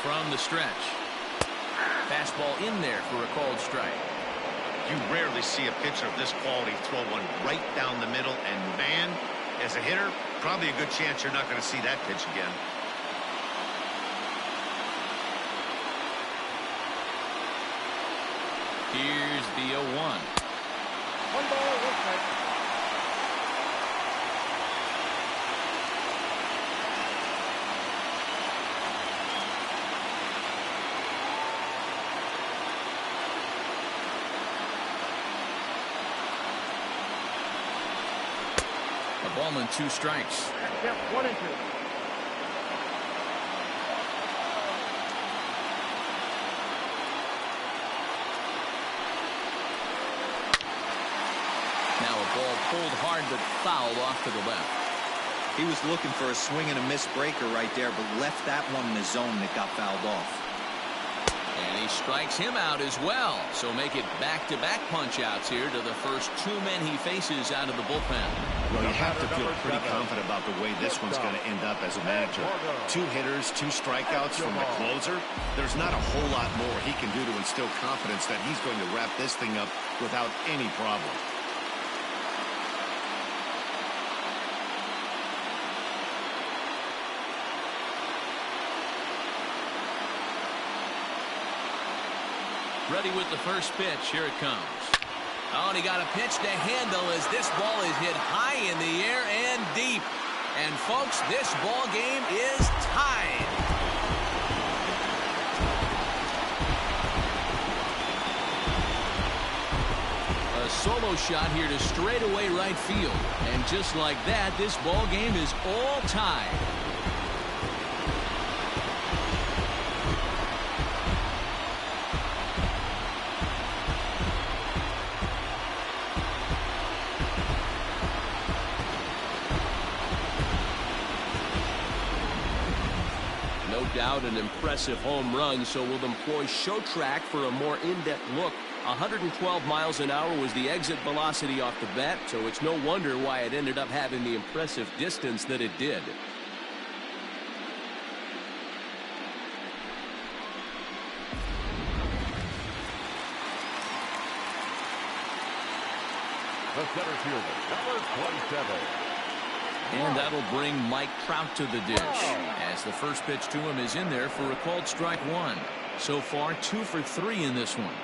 From the stretch. Fastball in there for a called strike. You rarely see a pitcher of this quality throw one right down the middle, and man, as a hitter, probably a good chance you're not going to see that pitch again. Here's the 0-1. 1 ball, 1 strike. A ball and 2 strikes. Yep, 1 and 2. Now a ball pulled hard but fouled off to the left. He was looking for a swing and a miss breaker right there, but left that one in the zone that got fouled off. And he strikes him out as well. So make it back-to-back punch-outs here to the first 2 men he faces out of the bullpen. Well, you have to feel pretty confident about the way this one's going to end up as a manager. 2 hitters, 2 strikeouts from the closer. There's not a whole lot more he can do to instill confidence that he's going to wrap this thing up without any problem. Ready with the first pitch. Here it comes. Oh, and he got a pitch to handle as this ball is hit high in the air and deep. And, folks, this ball game is tied. A solo shot here to straightaway right field. And just like that, this ball game is all tied. Out an impressive home run, so we'll employ show track for a more in-depth look. 112 miles an hour was the exit velocity off the bat, so it's no wonder why it ended up having the impressive distance that it did. The center fielder, number 27. And that'll bring Mike Trout to the dish, as the first pitch to him is in there for a called strike 1. So far, 2 for 3 in this one.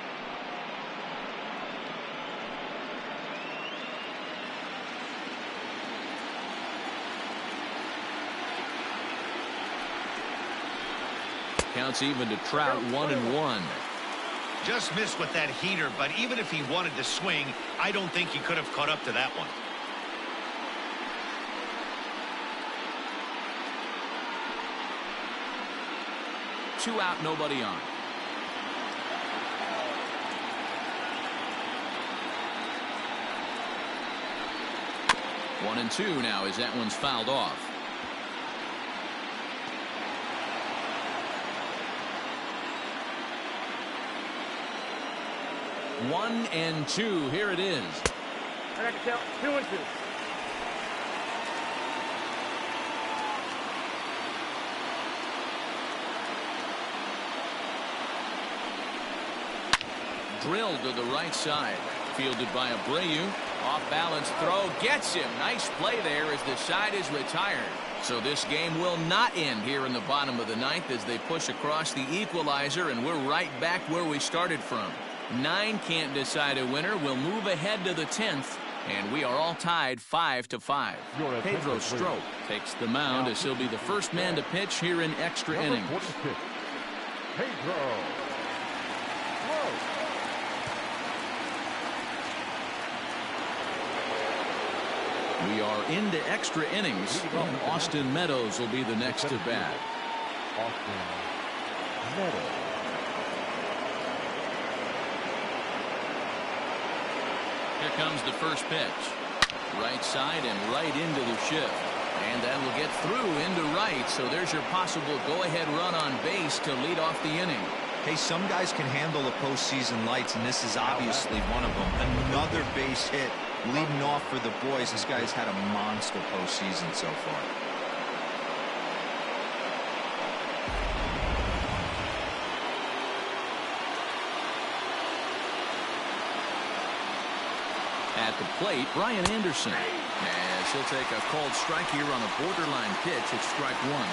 Counts even to Trout, 1-1. Just missed with that heater, but even if he wanted to swing, I don't think he could have caught up to that one. Two out, nobody on. 1-2 now as that one's fouled off. 1-2. Here it is. I can count 2-2. Drilled to the right side. Fielded by Abreu. Off balance throw. Gets him. Nice play there as the side is retired. So this game will not end here in the bottom of the ninth as they push across the equalizer, and we're right back where we started from. 9 can't decide a winner. We'll move ahead to the 10th, and we are all tied 5-5. Pedro Strop takes the mound as he'll be the first man to pitch here in extra innings. Pedro. We are into extra innings, and Austin Meadows will be the next to bat. Austin Meadows. Here comes the first pitch. Right side and right into the shift. And that will get through into right, so there's your possible go-ahead run on base to lead off the inning. Hey, some guys can handle the postseason lights, and this is obviously one of them. Another base hit leading off for the boys. This guy's had a monster postseason so far. At the plate, Brian Anderson. As he'll take a called strike here on a borderline pitch at strike one.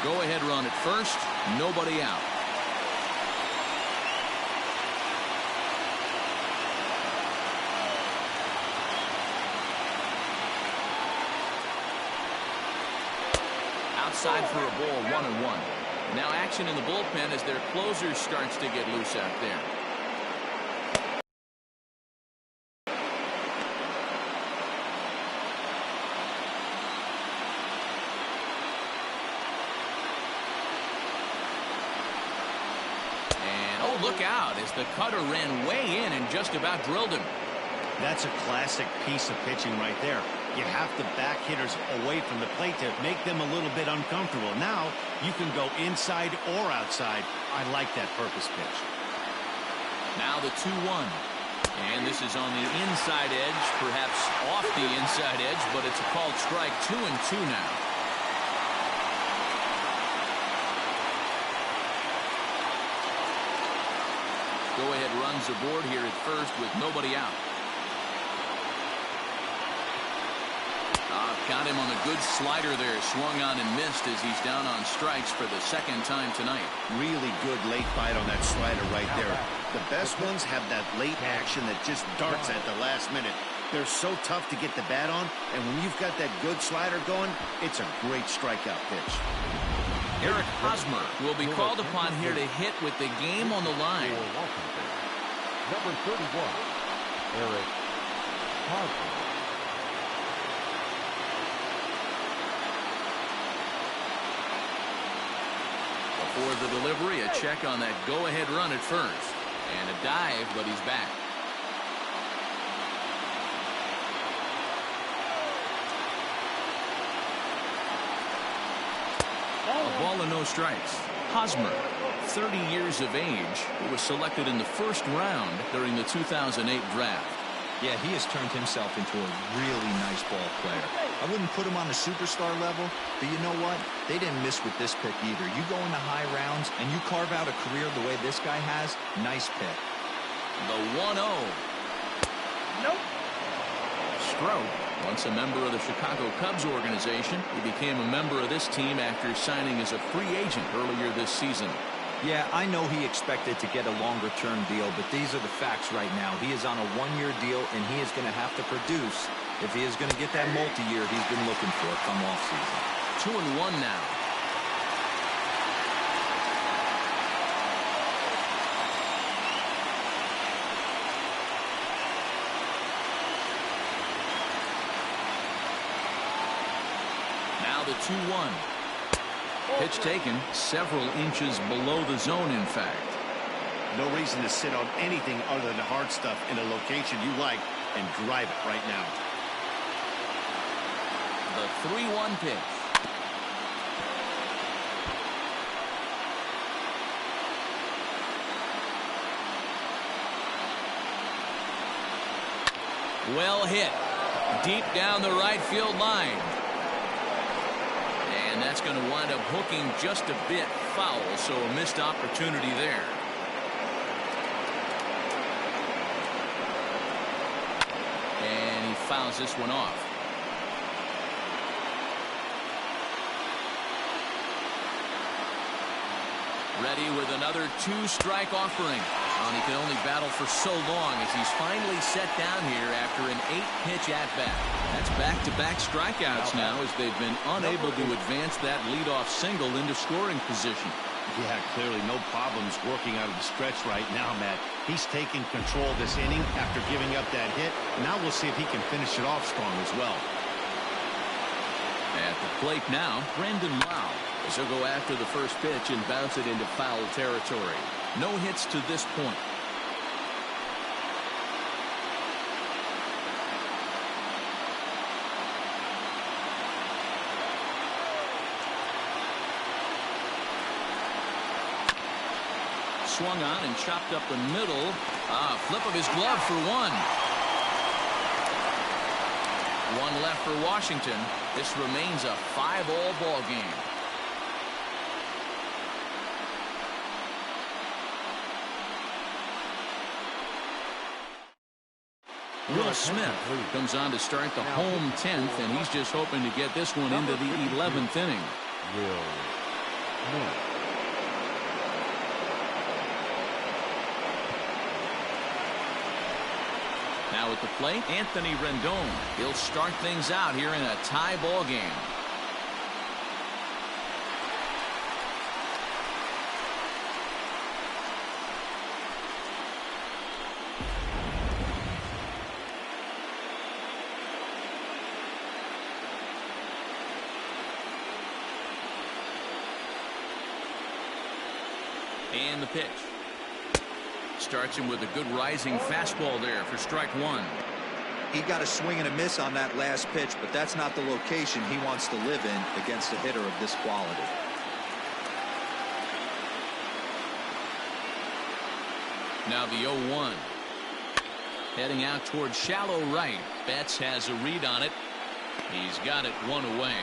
Go-ahead run at first, nobody out. Outside for a ball, 1-1. Now action in the bullpen as their closer starts to get loose out there. And oh, look out as the cutter ran way in and just about drilled him. That's a classic piece of pitching right there. You have to back hitters away from the plate to make them a little bit uncomfortable. Now you can go inside or outside. I like that purpose pitch. Now the 2-1. And this is on the inside edge, perhaps off the inside edge, but it's a called strike. 2-2 now. Go-ahead runs aboard here at first with nobody out. Got him on a good slider there. Swung on and missed as he's down on strikes for the second time tonight. Really good late bite on that slider right there. The best ones have that late action that just darts at the last minute. They're so tough to get the bat on, and when you've got that good slider going, it's a great strikeout pitch. Eric Hosmer will be called upon here to hit with the game on the line. Number 31, Eric Hosmer. For the delivery, a check on that go-ahead run at first. And a dive, but he's back. A ball and no strikes. Hosmer, 30 years of age, who was selected in the first round during the 2008 draft. Yeah, he has turned himself into a really nice ball player. I wouldn't put him on the superstar level, but you know what? They didn't miss with this pick either. You go into high rounds and you carve out a career the way this guy has, nice pick. The 1-0. Nope. Strop, once a member of the Chicago Cubs organization, he became a member of this team after signing as a free agent earlier this season. Yeah, I know he expected to get a longer-term deal, but these are the facts right now. He is on a one-year deal, and he is going to have to produce if he is going to get that multi-year he's been looking for come off-season. 2-1 now. Now the 2-1. Pitch taken several inches below the zone, in fact. No reason to sit on anything other than the hard stuff in a location you like and drive it right now. The 3-1 pitch. Well hit. Deep down the right field line. And that's going to wind up hooking just a bit foul, so a missed opportunity there. And he fouls this one off. Ready with another 2-strike offering. And he can only battle for so long as he's finally set down here after an 8-pitch at-bat. That's back-to-back strikeouts now as they've been unable to advance that leadoff single into scoring position. Yeah, clearly no problems working out of the stretch right now, Matt. He's taking control of this inning after giving up that hit. Now we'll see if he can finish it off strong as well. At the plate now, Brendan Lau. As he'll go after the first pitch and bounce it into foul territory. No hits to this point. Swung on and chopped up the middle. Flip of his glove for one. One left for Washington. This remains a 5-all ball game. Will Smith comes on to start the home 10th, and he's just hoping to get this one into the 11th inning. Will Smith. Now at the plate, Anthony Rendon. He'll start things out here in a tie ball game. And the pitch. Starts him with a good rising fastball there for strike one. He got a swing and a miss on that last pitch, but that's not the location he wants to live in against a hitter of this quality. Now the 0-1. Heading out towards shallow right. Betts has a read on it. He's got it one away.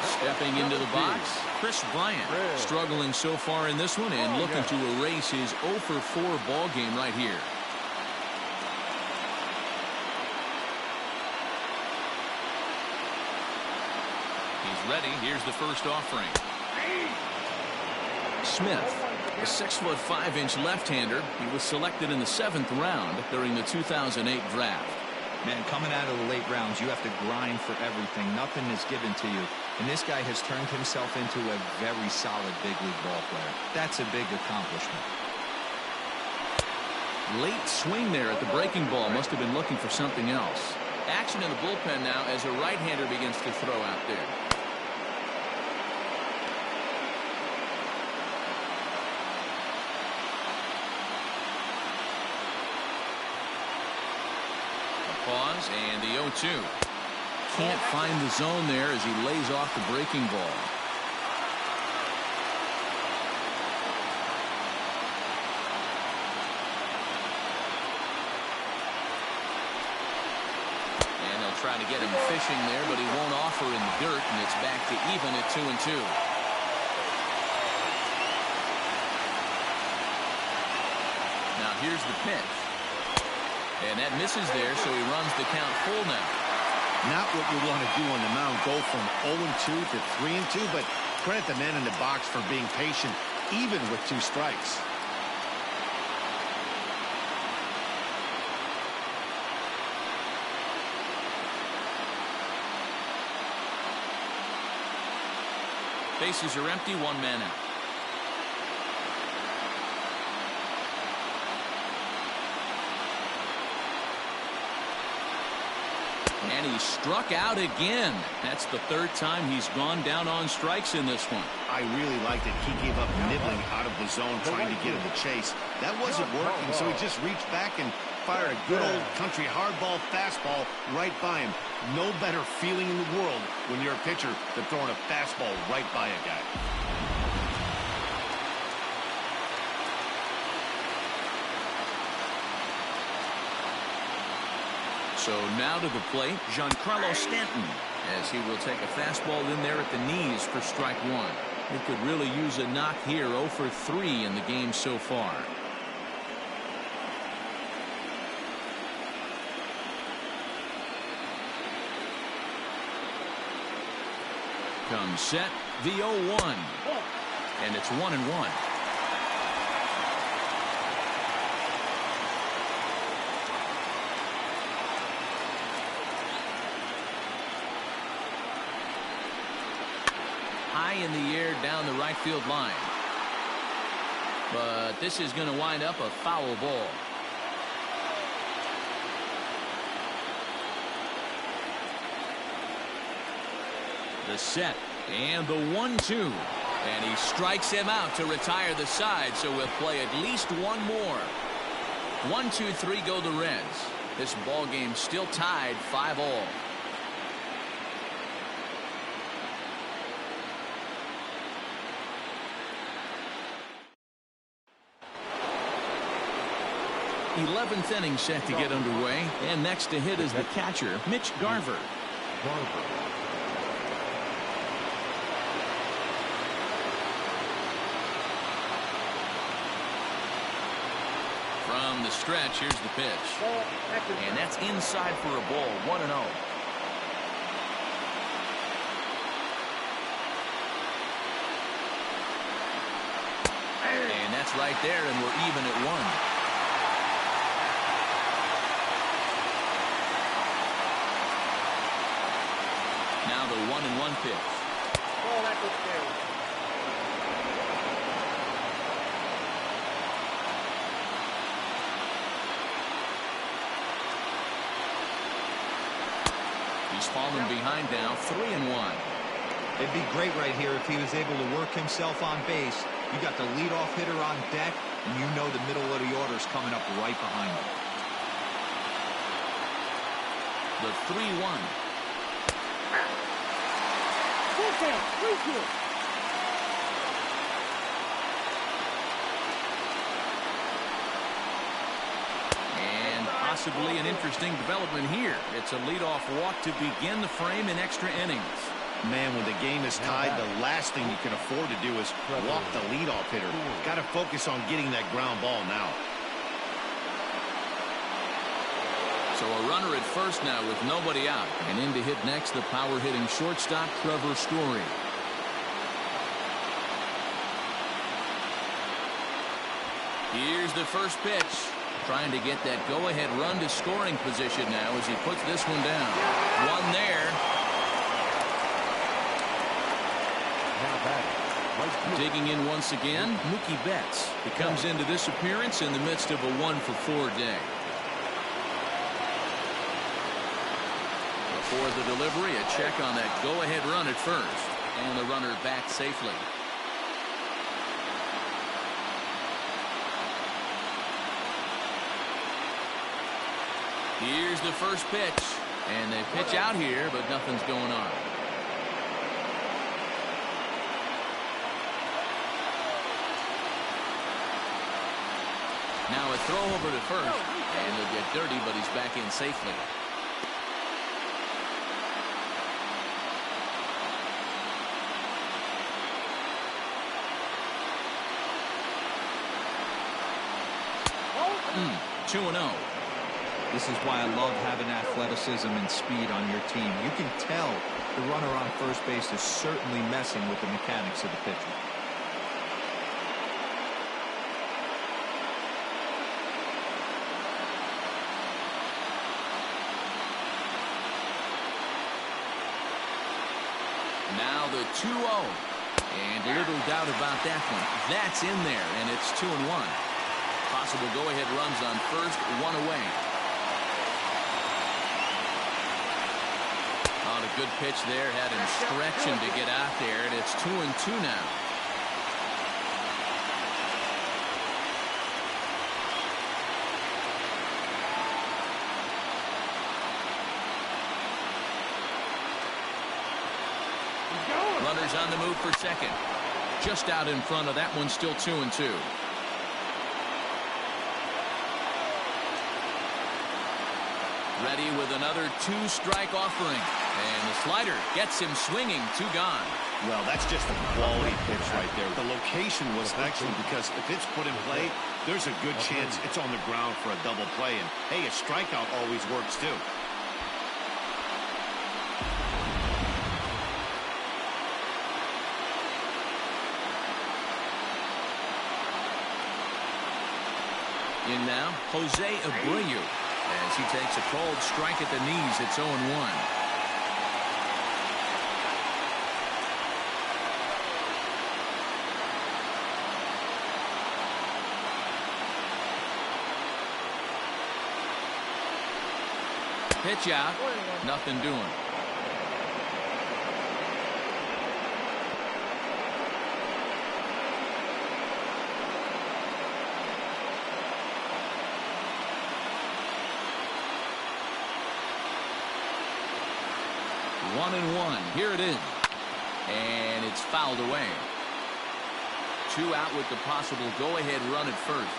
Stepping into the box, Chris Bryant. Struggling so far in this one and looking to erase his 0-for-4 ball game right here. He's ready. Here's the first offering. Smith, a 6'5" left-hander. He was selected in the 7th round during the 2008 draft. Man, coming out of the late rounds, you have to grind for everything. Nothing is given to you. And this guy has turned himself into a very solid big league ball player. That's a big accomplishment. Late swing there at the breaking ball. Must have been looking for something else. Action in the bullpen now as a right-hander begins to throw out there. Pause and the 0-2. Can't find the zone there as he lays off the breaking ball. And they'll try to get him fishing there, but he won't offer in the dirt, and it's back to even at 2-2. Now here's the pitch. And that misses there, so he runs the count full now. Not what you want to do on the mound, go from 0-2 to 3-2, but credit the man in the box for being patient, even with 2 strikes. Bases are empty, 1 man out. And he struck out again. That's the 3rd time he's gone down on strikes in this one. I really liked it. He gave up nibbling out of the zone, trying to get him the chase. That wasn't working, so he just reached back and fire a good old country hardball fastball right by him. No better feeling in the world when you're a pitcher than throwing a fastball right by a guy. So now to the plate, Giancarlo Stanton, as he will take a fastball in there at the knees for strike one. He could really use a knock here. 0 for 3 in the game so far. Comes set, the 0-1. And it's 1-1. High in the air down the right field line. But this is going to wind up a foul ball. The set and the 1-2. And he strikes him out to retire the side, so we'll play at least one more. 1, 2, 3 go the Reds. This ball game still tied 5-all. Eleventh inning set to get underway, and next to hit is the catcher, Mitch Garver. From the stretch, here's the pitch. And that's inside for a ball, 1-0. And that's right there, and we're even at 1. Now the 1-1 pitch. Oh, that's okay. He's fallen behind now, 3-1. It'd be great right here if he was able to work himself on base. You got the leadoff hitter on deck, and you know the middle of the order's coming up right behind him. The 3-1. And possibly an interesting development here. It's a leadoff walk to begin the frame in extra innings. Man, when the game is tied, the last thing you can afford to do is walk the leadoff hitter. Got to focus on getting that ground ball now. So a runner at first now with nobody out. And in to hit next, the power-hitting shortstop, Trevor Story. Here's the first pitch. Trying to get that go-ahead run to scoring position now as he puts this one down. One there. Digging in once again, Mookie Betts. He comes into this appearance in the midst of a 1-for-4 day. For the delivery, a check on that go-ahead run at first. And the runner back safely. Here's the first pitch. And they pitch out here, but nothing's going on. Now a throw over to first. And they'll get dirty, but he's back in safely. Mm, 2-0. This is why I love having athleticism and speed on your team. You can tell the runner on first base is certainly messing with the mechanics of the pitcher. Now the 2-0. And little doubt about that one. That's in there, and it's 2-1. Possible go-ahead runs on first, one away. On a good pitch there, had him stretching to get out there, and it's 2-2 now. Runners on the move for second. Just out in front of that one, still 2-2. Ready with another 2-strike offering. And the slider gets him swinging. 2 gone. Well, that's just a quality pitch right there. The location was excellent because if it's put in play, there's a good chance it's on the ground for a double play. And, hey, a strikeout always works, too. In now, Jose Abreu. As he takes a cold strike at the knees, it's 0-1. Pitch out. Nothing doing. One and one. Here it is. And it's fouled away. 2 out with the possible go-ahead run at first.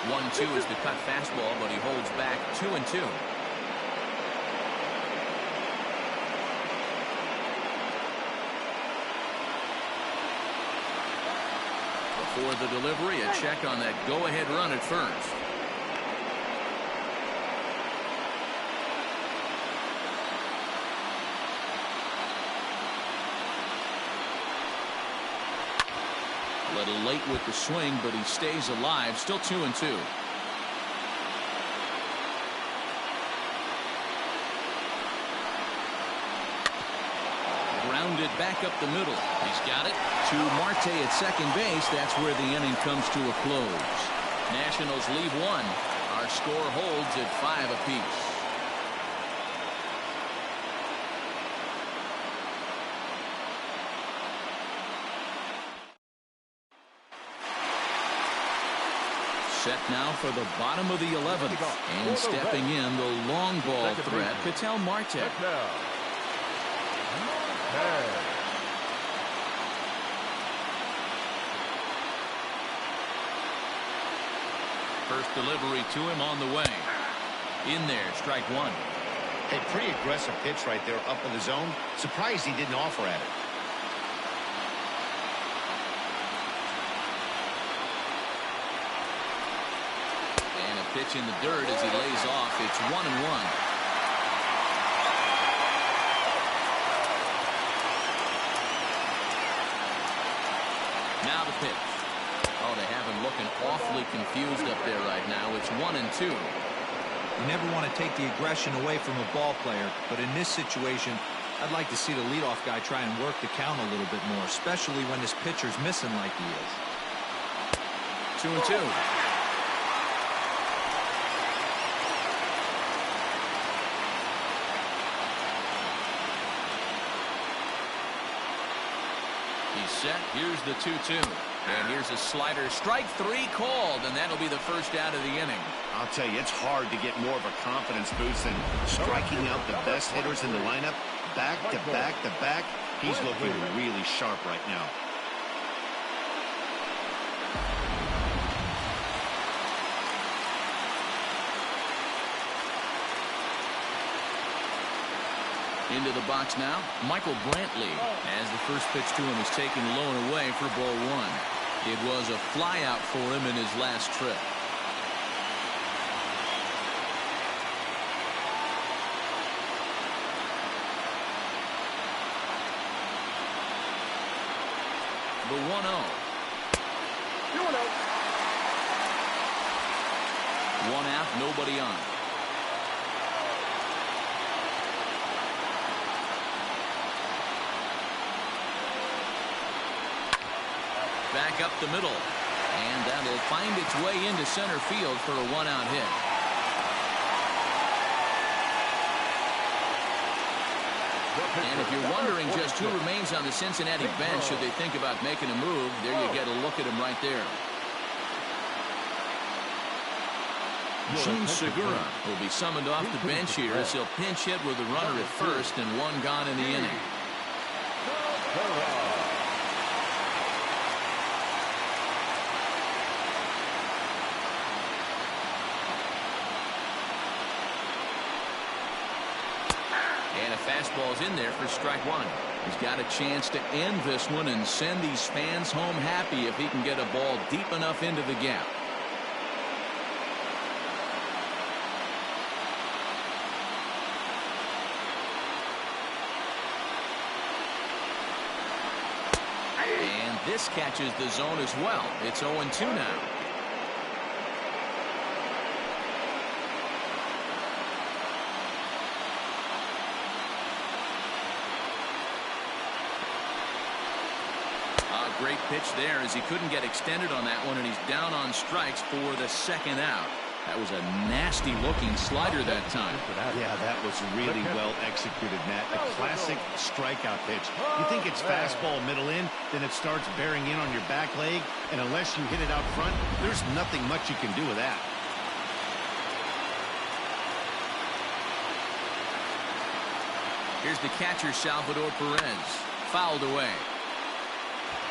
One-two is the cut fastball, but he holds back. 2-2. Before the delivery, a check on that go-ahead run at first. A little late with the swing, but he stays alive. Still 2-2. Grounded back up the middle. He's got it to Marte at second base. That's where the inning comes to a close. Nationals leave 1. Our score holds at 5 apiece. Set now for the bottom of the 11th. And stepping in, the long ball threat, Ketel Marte. First delivery to him on the way. In there, strike 1. Hey, pretty aggressive pitch right there up in the zone. Surprised he didn't offer at it. Pitch in the dirt as he lays off. It's 1-1. Now the pitch. Oh, they have him looking awfully confused up there right now. It's 1-2. You never want to take the aggression away from a ball player, but in this situation, I'd like to see the leadoff guy try and work the count a little bit more, especially when this pitcher's missing like he is. 2-2. Set. Here's the 2-2. And here's a slider. Strike 3 called, and that'll be the first out of the inning. I'll tell you, it's hard to get more of a confidence boost than striking out the best hitters in the lineup. Back to back to back. He's looking really sharp right now. Into the box now, Michael Brantley, as the first pitch to him is taken low and away for ball 1. It was a flyout for him in his last trip. The 1-0. 1 out, nobody on. Back up the middle, and that'll find its way into center field for a 1-out hit. And if you're wondering just who remains on the Cincinnati bench, should they think about making a move, there you get a look at him right there. Jun Segura will be summoned off the bench here as he'll pinch hit with a runner at first and one gone in the inning. And a fastball's in there for strike one. He's got a chance to end this one and send these fans home happy if he can get a ball deep enough into the gap. And this catches the zone as well. It's 0-2 now. Great pitch there as he couldn't get extended on that one, and he's down on strikes for the second out. That was a nasty looking slider that time. Yeah, that was really well executed, Matt. A classic strikeout pitch. You think it's fastball middle in, then it starts bearing in on your back leg, and unless you hit it out front, there's nothing much you can do with that. Here's the catcher, Salvador Perez. Fouled away.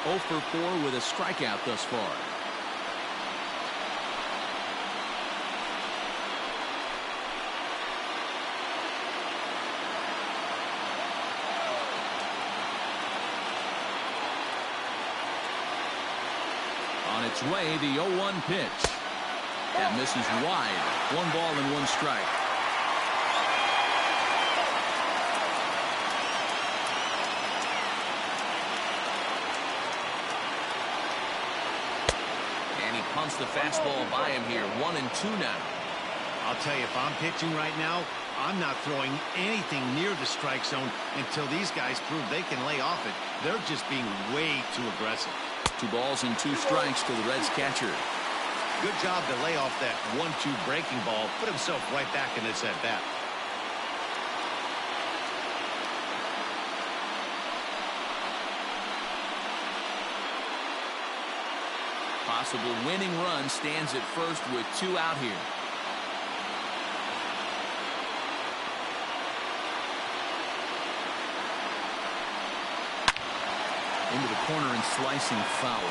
0 for 4 with a strikeout thus far. On its way, the 0-1 pitch. That misses wide. 1 ball and 1 strike. Punts the fastball by him here. 1-2 now. I'll tell you, if I'm pitching right now, I'm not throwing anything near the strike zone until these guys prove they can lay off it. They're just being way too aggressive. 2 balls and 2 strikes to the Reds catcher. Good job to lay off that 1-2 breaking ball. Put himself right back in this at bat. Possible winning run stands at first with 2 out here. Into the corner and slicing foul.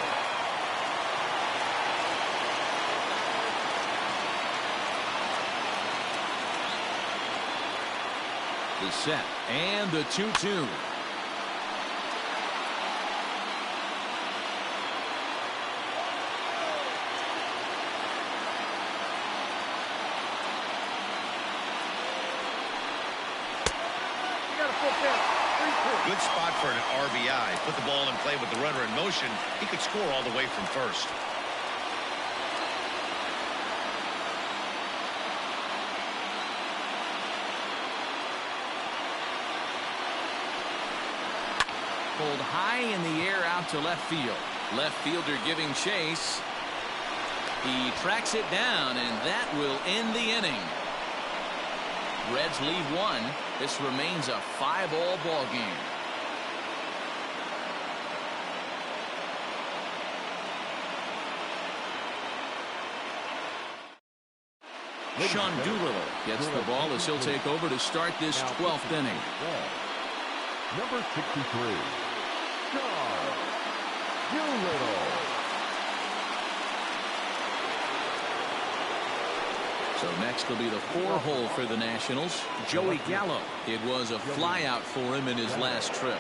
The set and the 2-2. Good spot for an RBI. Put the ball in play with the runner in motion. He could score all the way from first. Pulled high in the air out to left field. Left fielder giving chase. He tracks it down, and that will end the inning. Reds lead 1. This remains a 5-all ball game. Sean Doolittle gets the ball as he'll take over to start this 12th inning. Number 63, Sean Doolittle. So next will be the 4-hole for the Nationals, Joey Gallo. It was a flyout for him in his last trip.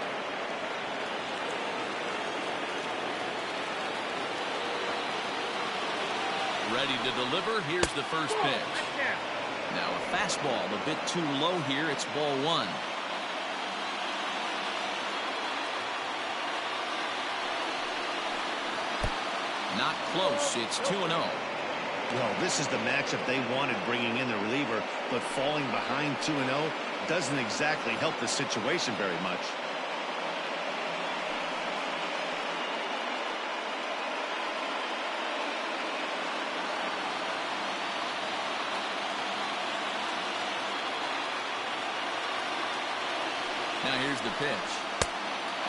Ready to deliver. Here's the first pitch. Now a fastball a bit too low here. It's ball 1. Not close. It's 2-0. Well, this is the matchup they wanted, bringing in the reliever, but falling behind 2-0 doesn't exactly help the situation very much. Now here's the pitch.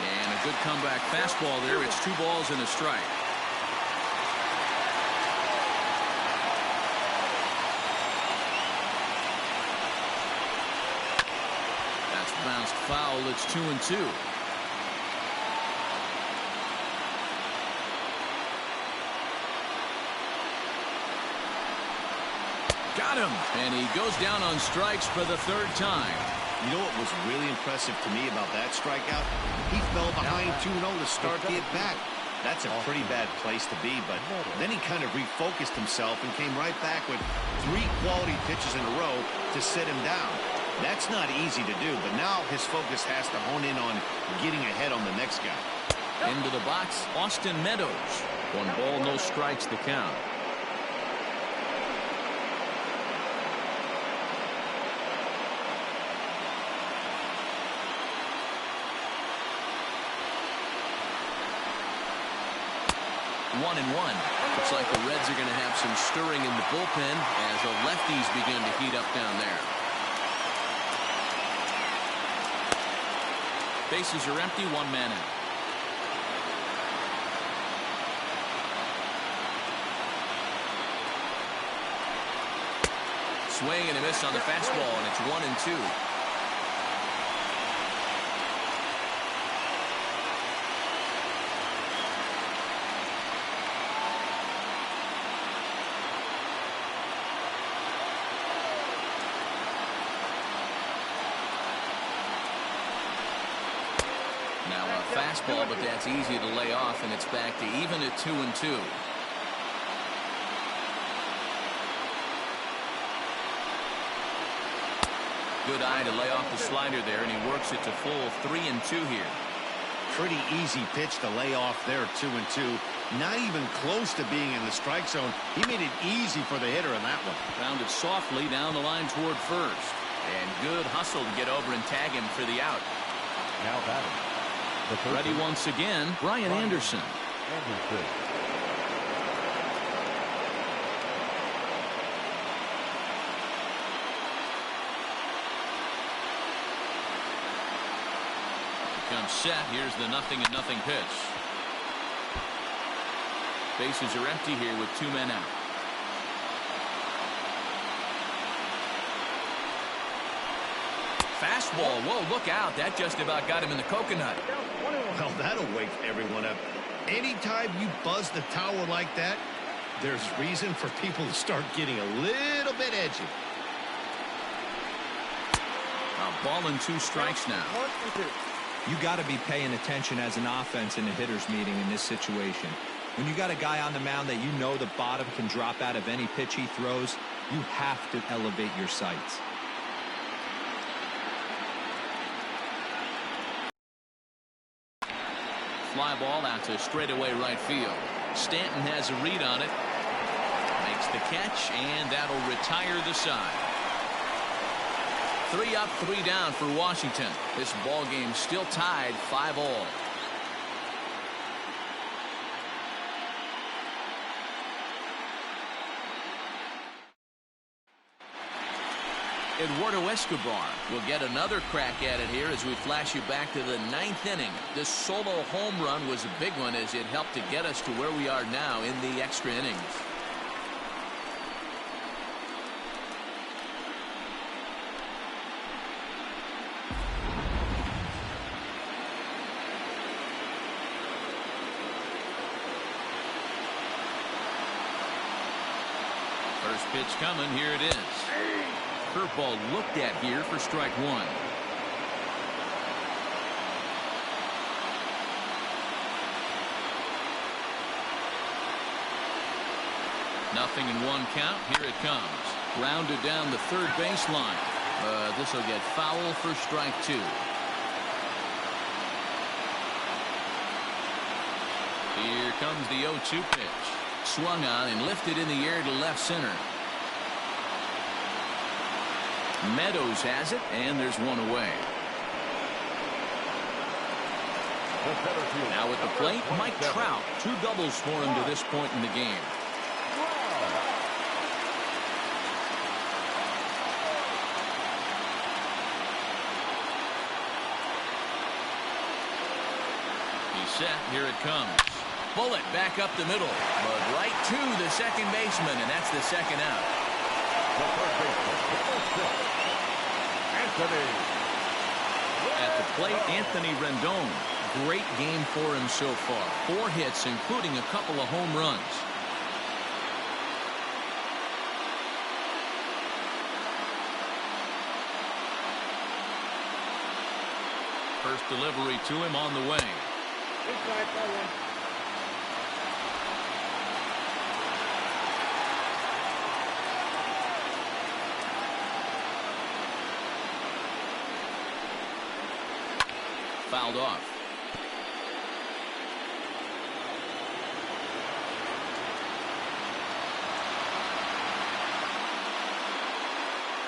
And a good comeback fastball there. It's 2 balls and a strike. bounced foul. It's 2-2. Got him. And he goes down on strikes for the third time. You know what was really impressive to me about that strikeout? He fell behind 2-0 to start the at-bat. That's a pretty bad place to be, but then he kind of refocused himself and came right back with 3 quality pitches in a row to sit him down. That's not easy to do, but now his focus has to hone in on getting ahead on the next guy. Into the box, Austin Meadows. 1 ball, no strikes to count. One and one. Looks like the Reds are going to have some stirring in the bullpen as the lefties begin to heat up down there. Bases are empty, 1 man out. Swing and a miss on the fastball, and it's 1-2. Now a fastball, but that's easy to lay off, and it's back to even at 2-2. Good eye to lay off the slider there, and he works it to full 3-2 here. Pretty easy pitch to lay off there, 2-2. Not even close to being in the strike zone. He made it easy for the hitter in that one. Rounded softly down the line toward first. And good hustle to get over and tag him for the out. Now batting. Ready once again, Brian Anderson. Comes set. Here's the 0-0 pitch. Bases are empty here with 2 men out. Fastball. Whoa, look out. That just about got him in the coconut. Well, that'll wake everyone up. Anytime you buzz the tower like that, there's reason for people to start getting a little bit edgy. A ball and 2 strikes now. You got to be paying attention as an offense in a hitter's meeting in this situation. When you got a guy on the mound that you know the bottom can drop out of any pitch he throws, you have to elevate your sights. Fly ball out to straightaway right field. Stanton has a read on it. Makes the catch, and that'll retire the side. 3 up, 3 down for Washington. This ball game still tied 5-all. Eduardo Escobar will get another crack at it here as we flash you back to the 9th inning. This solo home run was a big one as it helped to get us to where we are now in the extra innings. First pitch coming. Here it is. Curveball looked at here for strike 1. Nothing in 1 count. Here it comes. Grounded down the third baseline. This will get foul for strike 2. Here comes the 0-2 pitch. Swung on and lifted in the air to left center. Meadows has it, and there's 1 away. Now at the plate, Mike Trout. 2 doubles for him to this point in the game. He's set. Here it comes. Bullet back up the middle, but right to the second baseman, and that's the second out. The third baseman, Anthony. At the plate, Anthony Rendon. Great game for him so far. 4 hits, including a couple of home runs. First delivery to him on the way. Inside, ball one. Fouled off.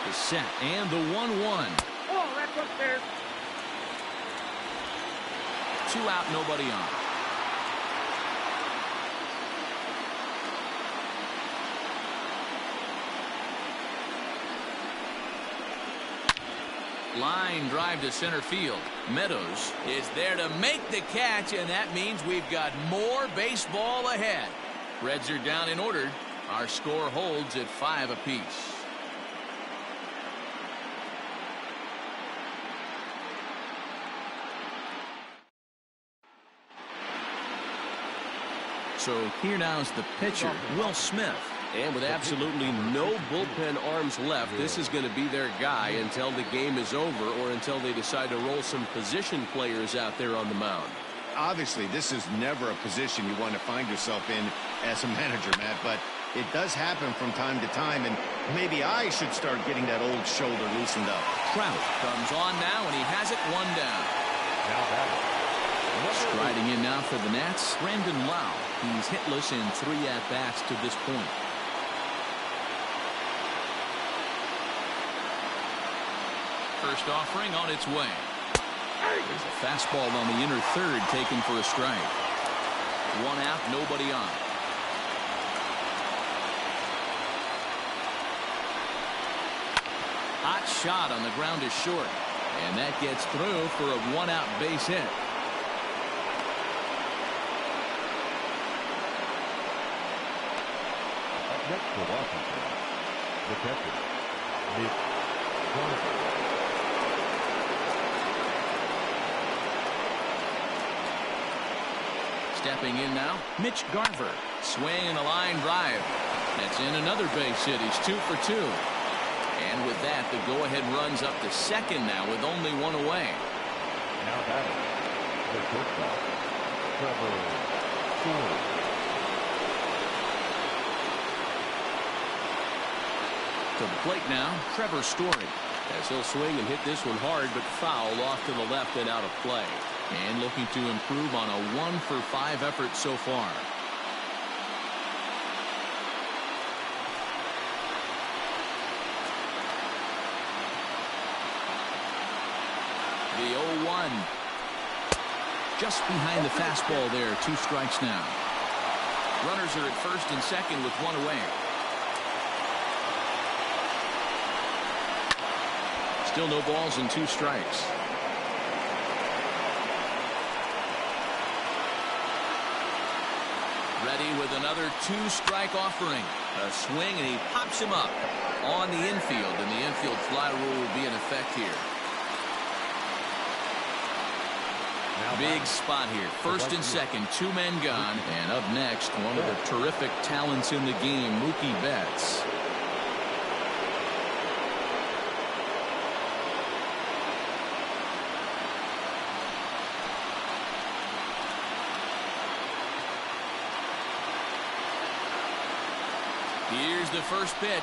The set and the 1-1. Oh, that's upstairs. 2 out, nobody on. Line drive to center field. Meadows is there to make the catch, and that means we've got more baseball ahead. Reds are down and ordered. Our score holds at 5 apiece. So here now is the pitcher, Will Smith. And with absolutely no bullpen arms left, this is going to be their guy until the game is over or until they decide to roll some position players out there on the mound. Obviously, this is never a position you want to find yourself in as a manager, Matt, but it does happen from time to time, and maybe I should start getting that old shoulder loosened up. Trout comes on now, and he has it 1 down. Striding in now for the Nats, Brandon Lau. He's hitless in 3 at-bats to this point. First offering on its way. There's a fastball on the inner third taken for a strike. 1 out, nobody on. Hot shot on the ground is short. And that gets through for a 1-out base hit. Up next for Washington, the catcher, Mitch Garver. Stepping in now, Mitch Garver. Swing and a line drive. That's in another base hit. He's 2 for 2. And with that, the go-ahead runs up to second now with only 1 away. Now batting, the shortstop, Trevor Story. To the plate now, Trevor Story. As he'll swing and hit this one hard, but foul off to the left and out of play. And looking to improve on a 1 for 5 effort so far. The 0-1. Just behind the fastball there. 2 strikes now. Runners are at first and second with 1 away. Still no balls and 2 strikes. Ready with another 2-strike offering. A swing, and he pops him up on the infield, and the infield fly rule will be in effect here. Big spot here. First and second, 2 men gone. And up next, one of the terrific talents in the game, Mookie Betts. Here's the first pitch.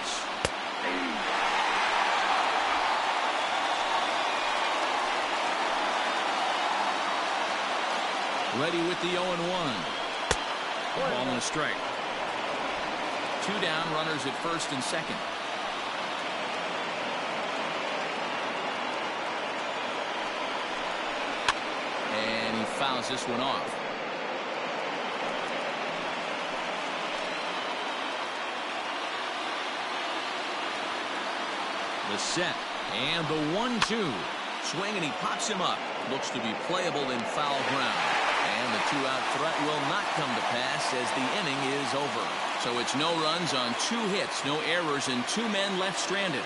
Ready with the 0-1. Ball and a strike. 2 down, runners at first and second. And he fouls this one off. The set and the 1-2. Swing, and he pops him up. Looks to be playable in foul ground. And the 2-out threat will not come to pass as the inning is over. So it's no runs on 2 hits, no errors, and 2 men left stranded.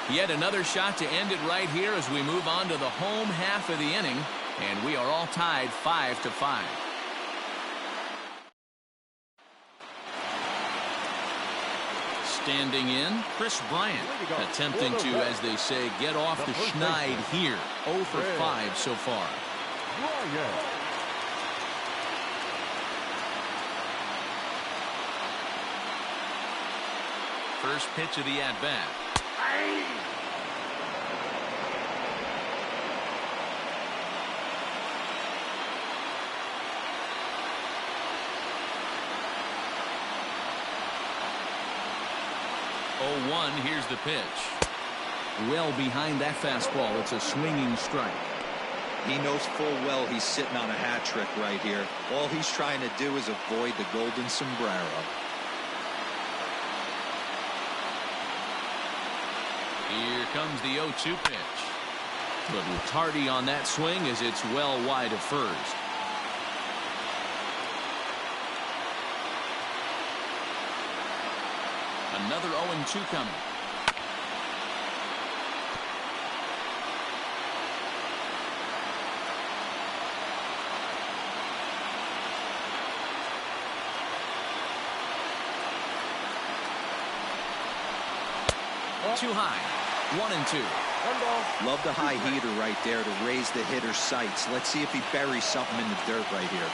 Yet another shot to end it right here as we move on to the home half of the inning, and we are all tied 5-5. Standing in, Chris Bryant, attempting to, as they say, get off the schneid here. 0 for 5 so far. First pitch of the at-bat. Oh, 1, here's the pitch. Well behind that fastball. It's a swinging strike. He knows full well he's sitting on a hat trick right here. All he's trying to do is avoid the golden sombrero. Here comes the 0-2 pitch. Little tardy on that swing as it's well wide of first. Another 0-2 coming. Too high. 1-2. Love the high heater right there to raise the hitter's sights. Let's see if he buries something in the dirt right here.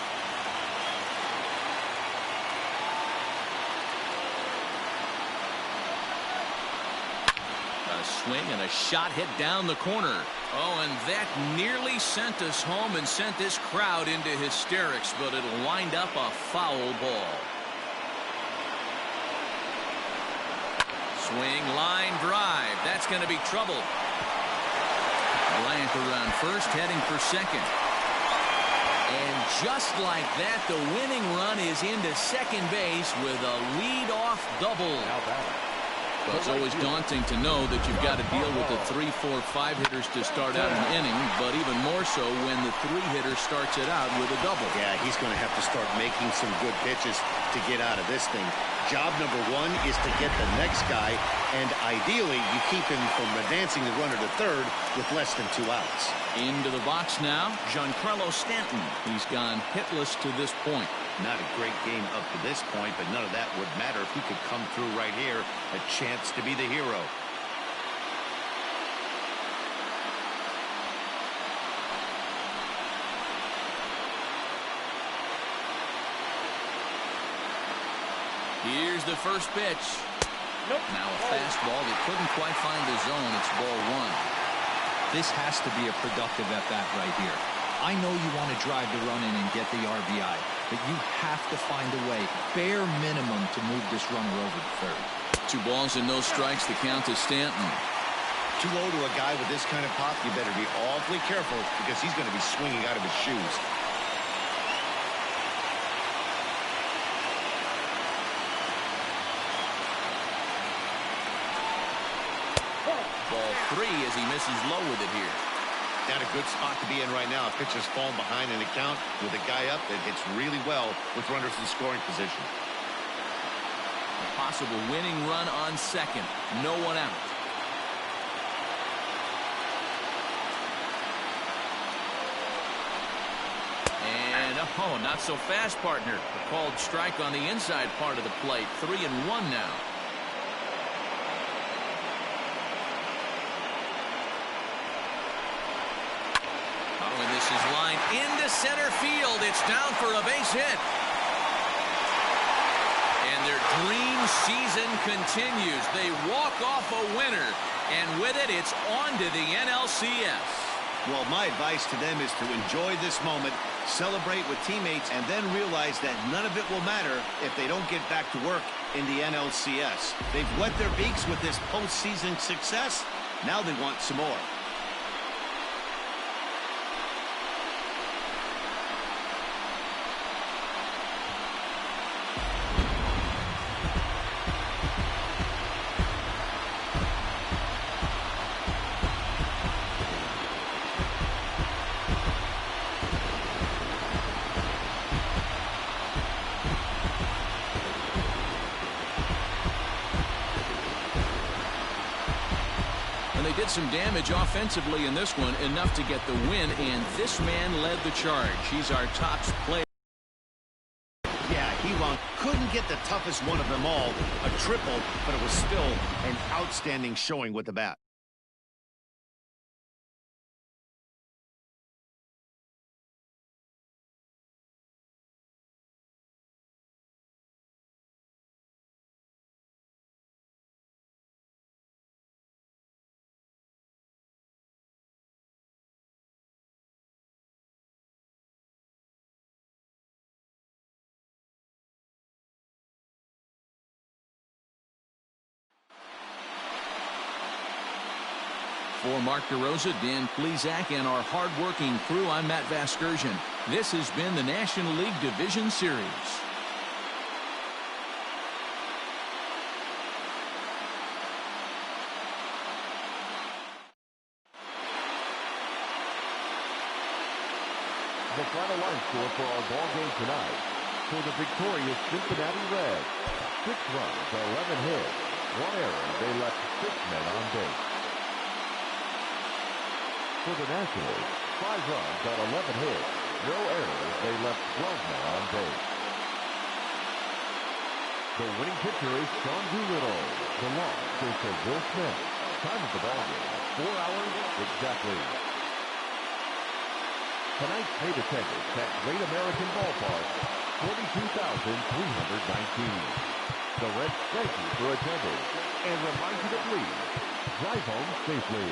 A swing and a shot hit down the corner. Oh, and that nearly sent us home and sent this crowd into hysterics, but it'll wind up a foul ball. Swing, line drive. That's going to be trouble. Bryant around first, heading for second. And just like that, the winning run is into second base with a lead-off double. Well, it's always daunting to know that you've got to deal with the 3, 4, 5 hitters to start out an inning, but even more so when the 3 hitter starts it out with a double. Yeah, he's going to have to start making some good pitches to get out of this thing. Job number 1 is to get the next guy, and ideally you keep him from advancing the runner to third with less than 2 outs. Into the box now, Giancarlo Stanton. He's gone hitless to this point. Not a great game up to this point, but none of that would matter if he could come through right here. A chance to be the hero. Here's the first pitch. Now a fastball that couldn't quite find the zone. It's ball 1. This has to be a productive at-bat right here. I know you want to drive the run in and get the RBI, but you have to find a way, bare minimum, to move this runner over to third. 2 balls and no strikes. The count to Stanton. Too low to a guy with this kind of pop. You better be awfully careful because he's going to be swinging out of his shoes. Ball 3 as he misses low with it here. Not a good spot to be in right now. Pitcher's falling behind in the count with a guy up that hits really well with runners in scoring position. A possible winning run on second. No one out. And, oh, not so fast, partner. A called strike on the inside part of the plate. 3-1 now. And this is lined into center field. It's down for a base hit. And their dream season continues. They walk off a winner. And with it, it's on to the NLCS. Well, my advice to them is to enjoy this moment, celebrate with teammates, and then realize that none of it will matter if they don't get back to work in the NLCS. They've wet their beaks with this postseason success. Now they want some more. they did some damage offensively in this one, enough to get the win, and this man led the charge. He's our top player. Yeah, he couldn't get the toughest one of them all, a triple, but it was still an outstanding showing with the bat. For Mark DeRosa, Dan Plesac, and our hard-working crew, I'm Matt Vasgersian. This has been the National League Division Series. The final line score for our ball game tonight. For the victorious Cincinnati Reds, 6 runs, 11 hits, 1 error. They left 6 men on base. For the Nationals, 5 runs on 11 hits, no errors. They left 12 men on base. The winning pitcher is Sean Doolittle. The loss goes to Will Smith. Time of the ball game, 4 hours exactly. Tonight's paid attendance at Great American Ballpark, 42,319. The Reds thank you for attending and remind you to please drive home safely.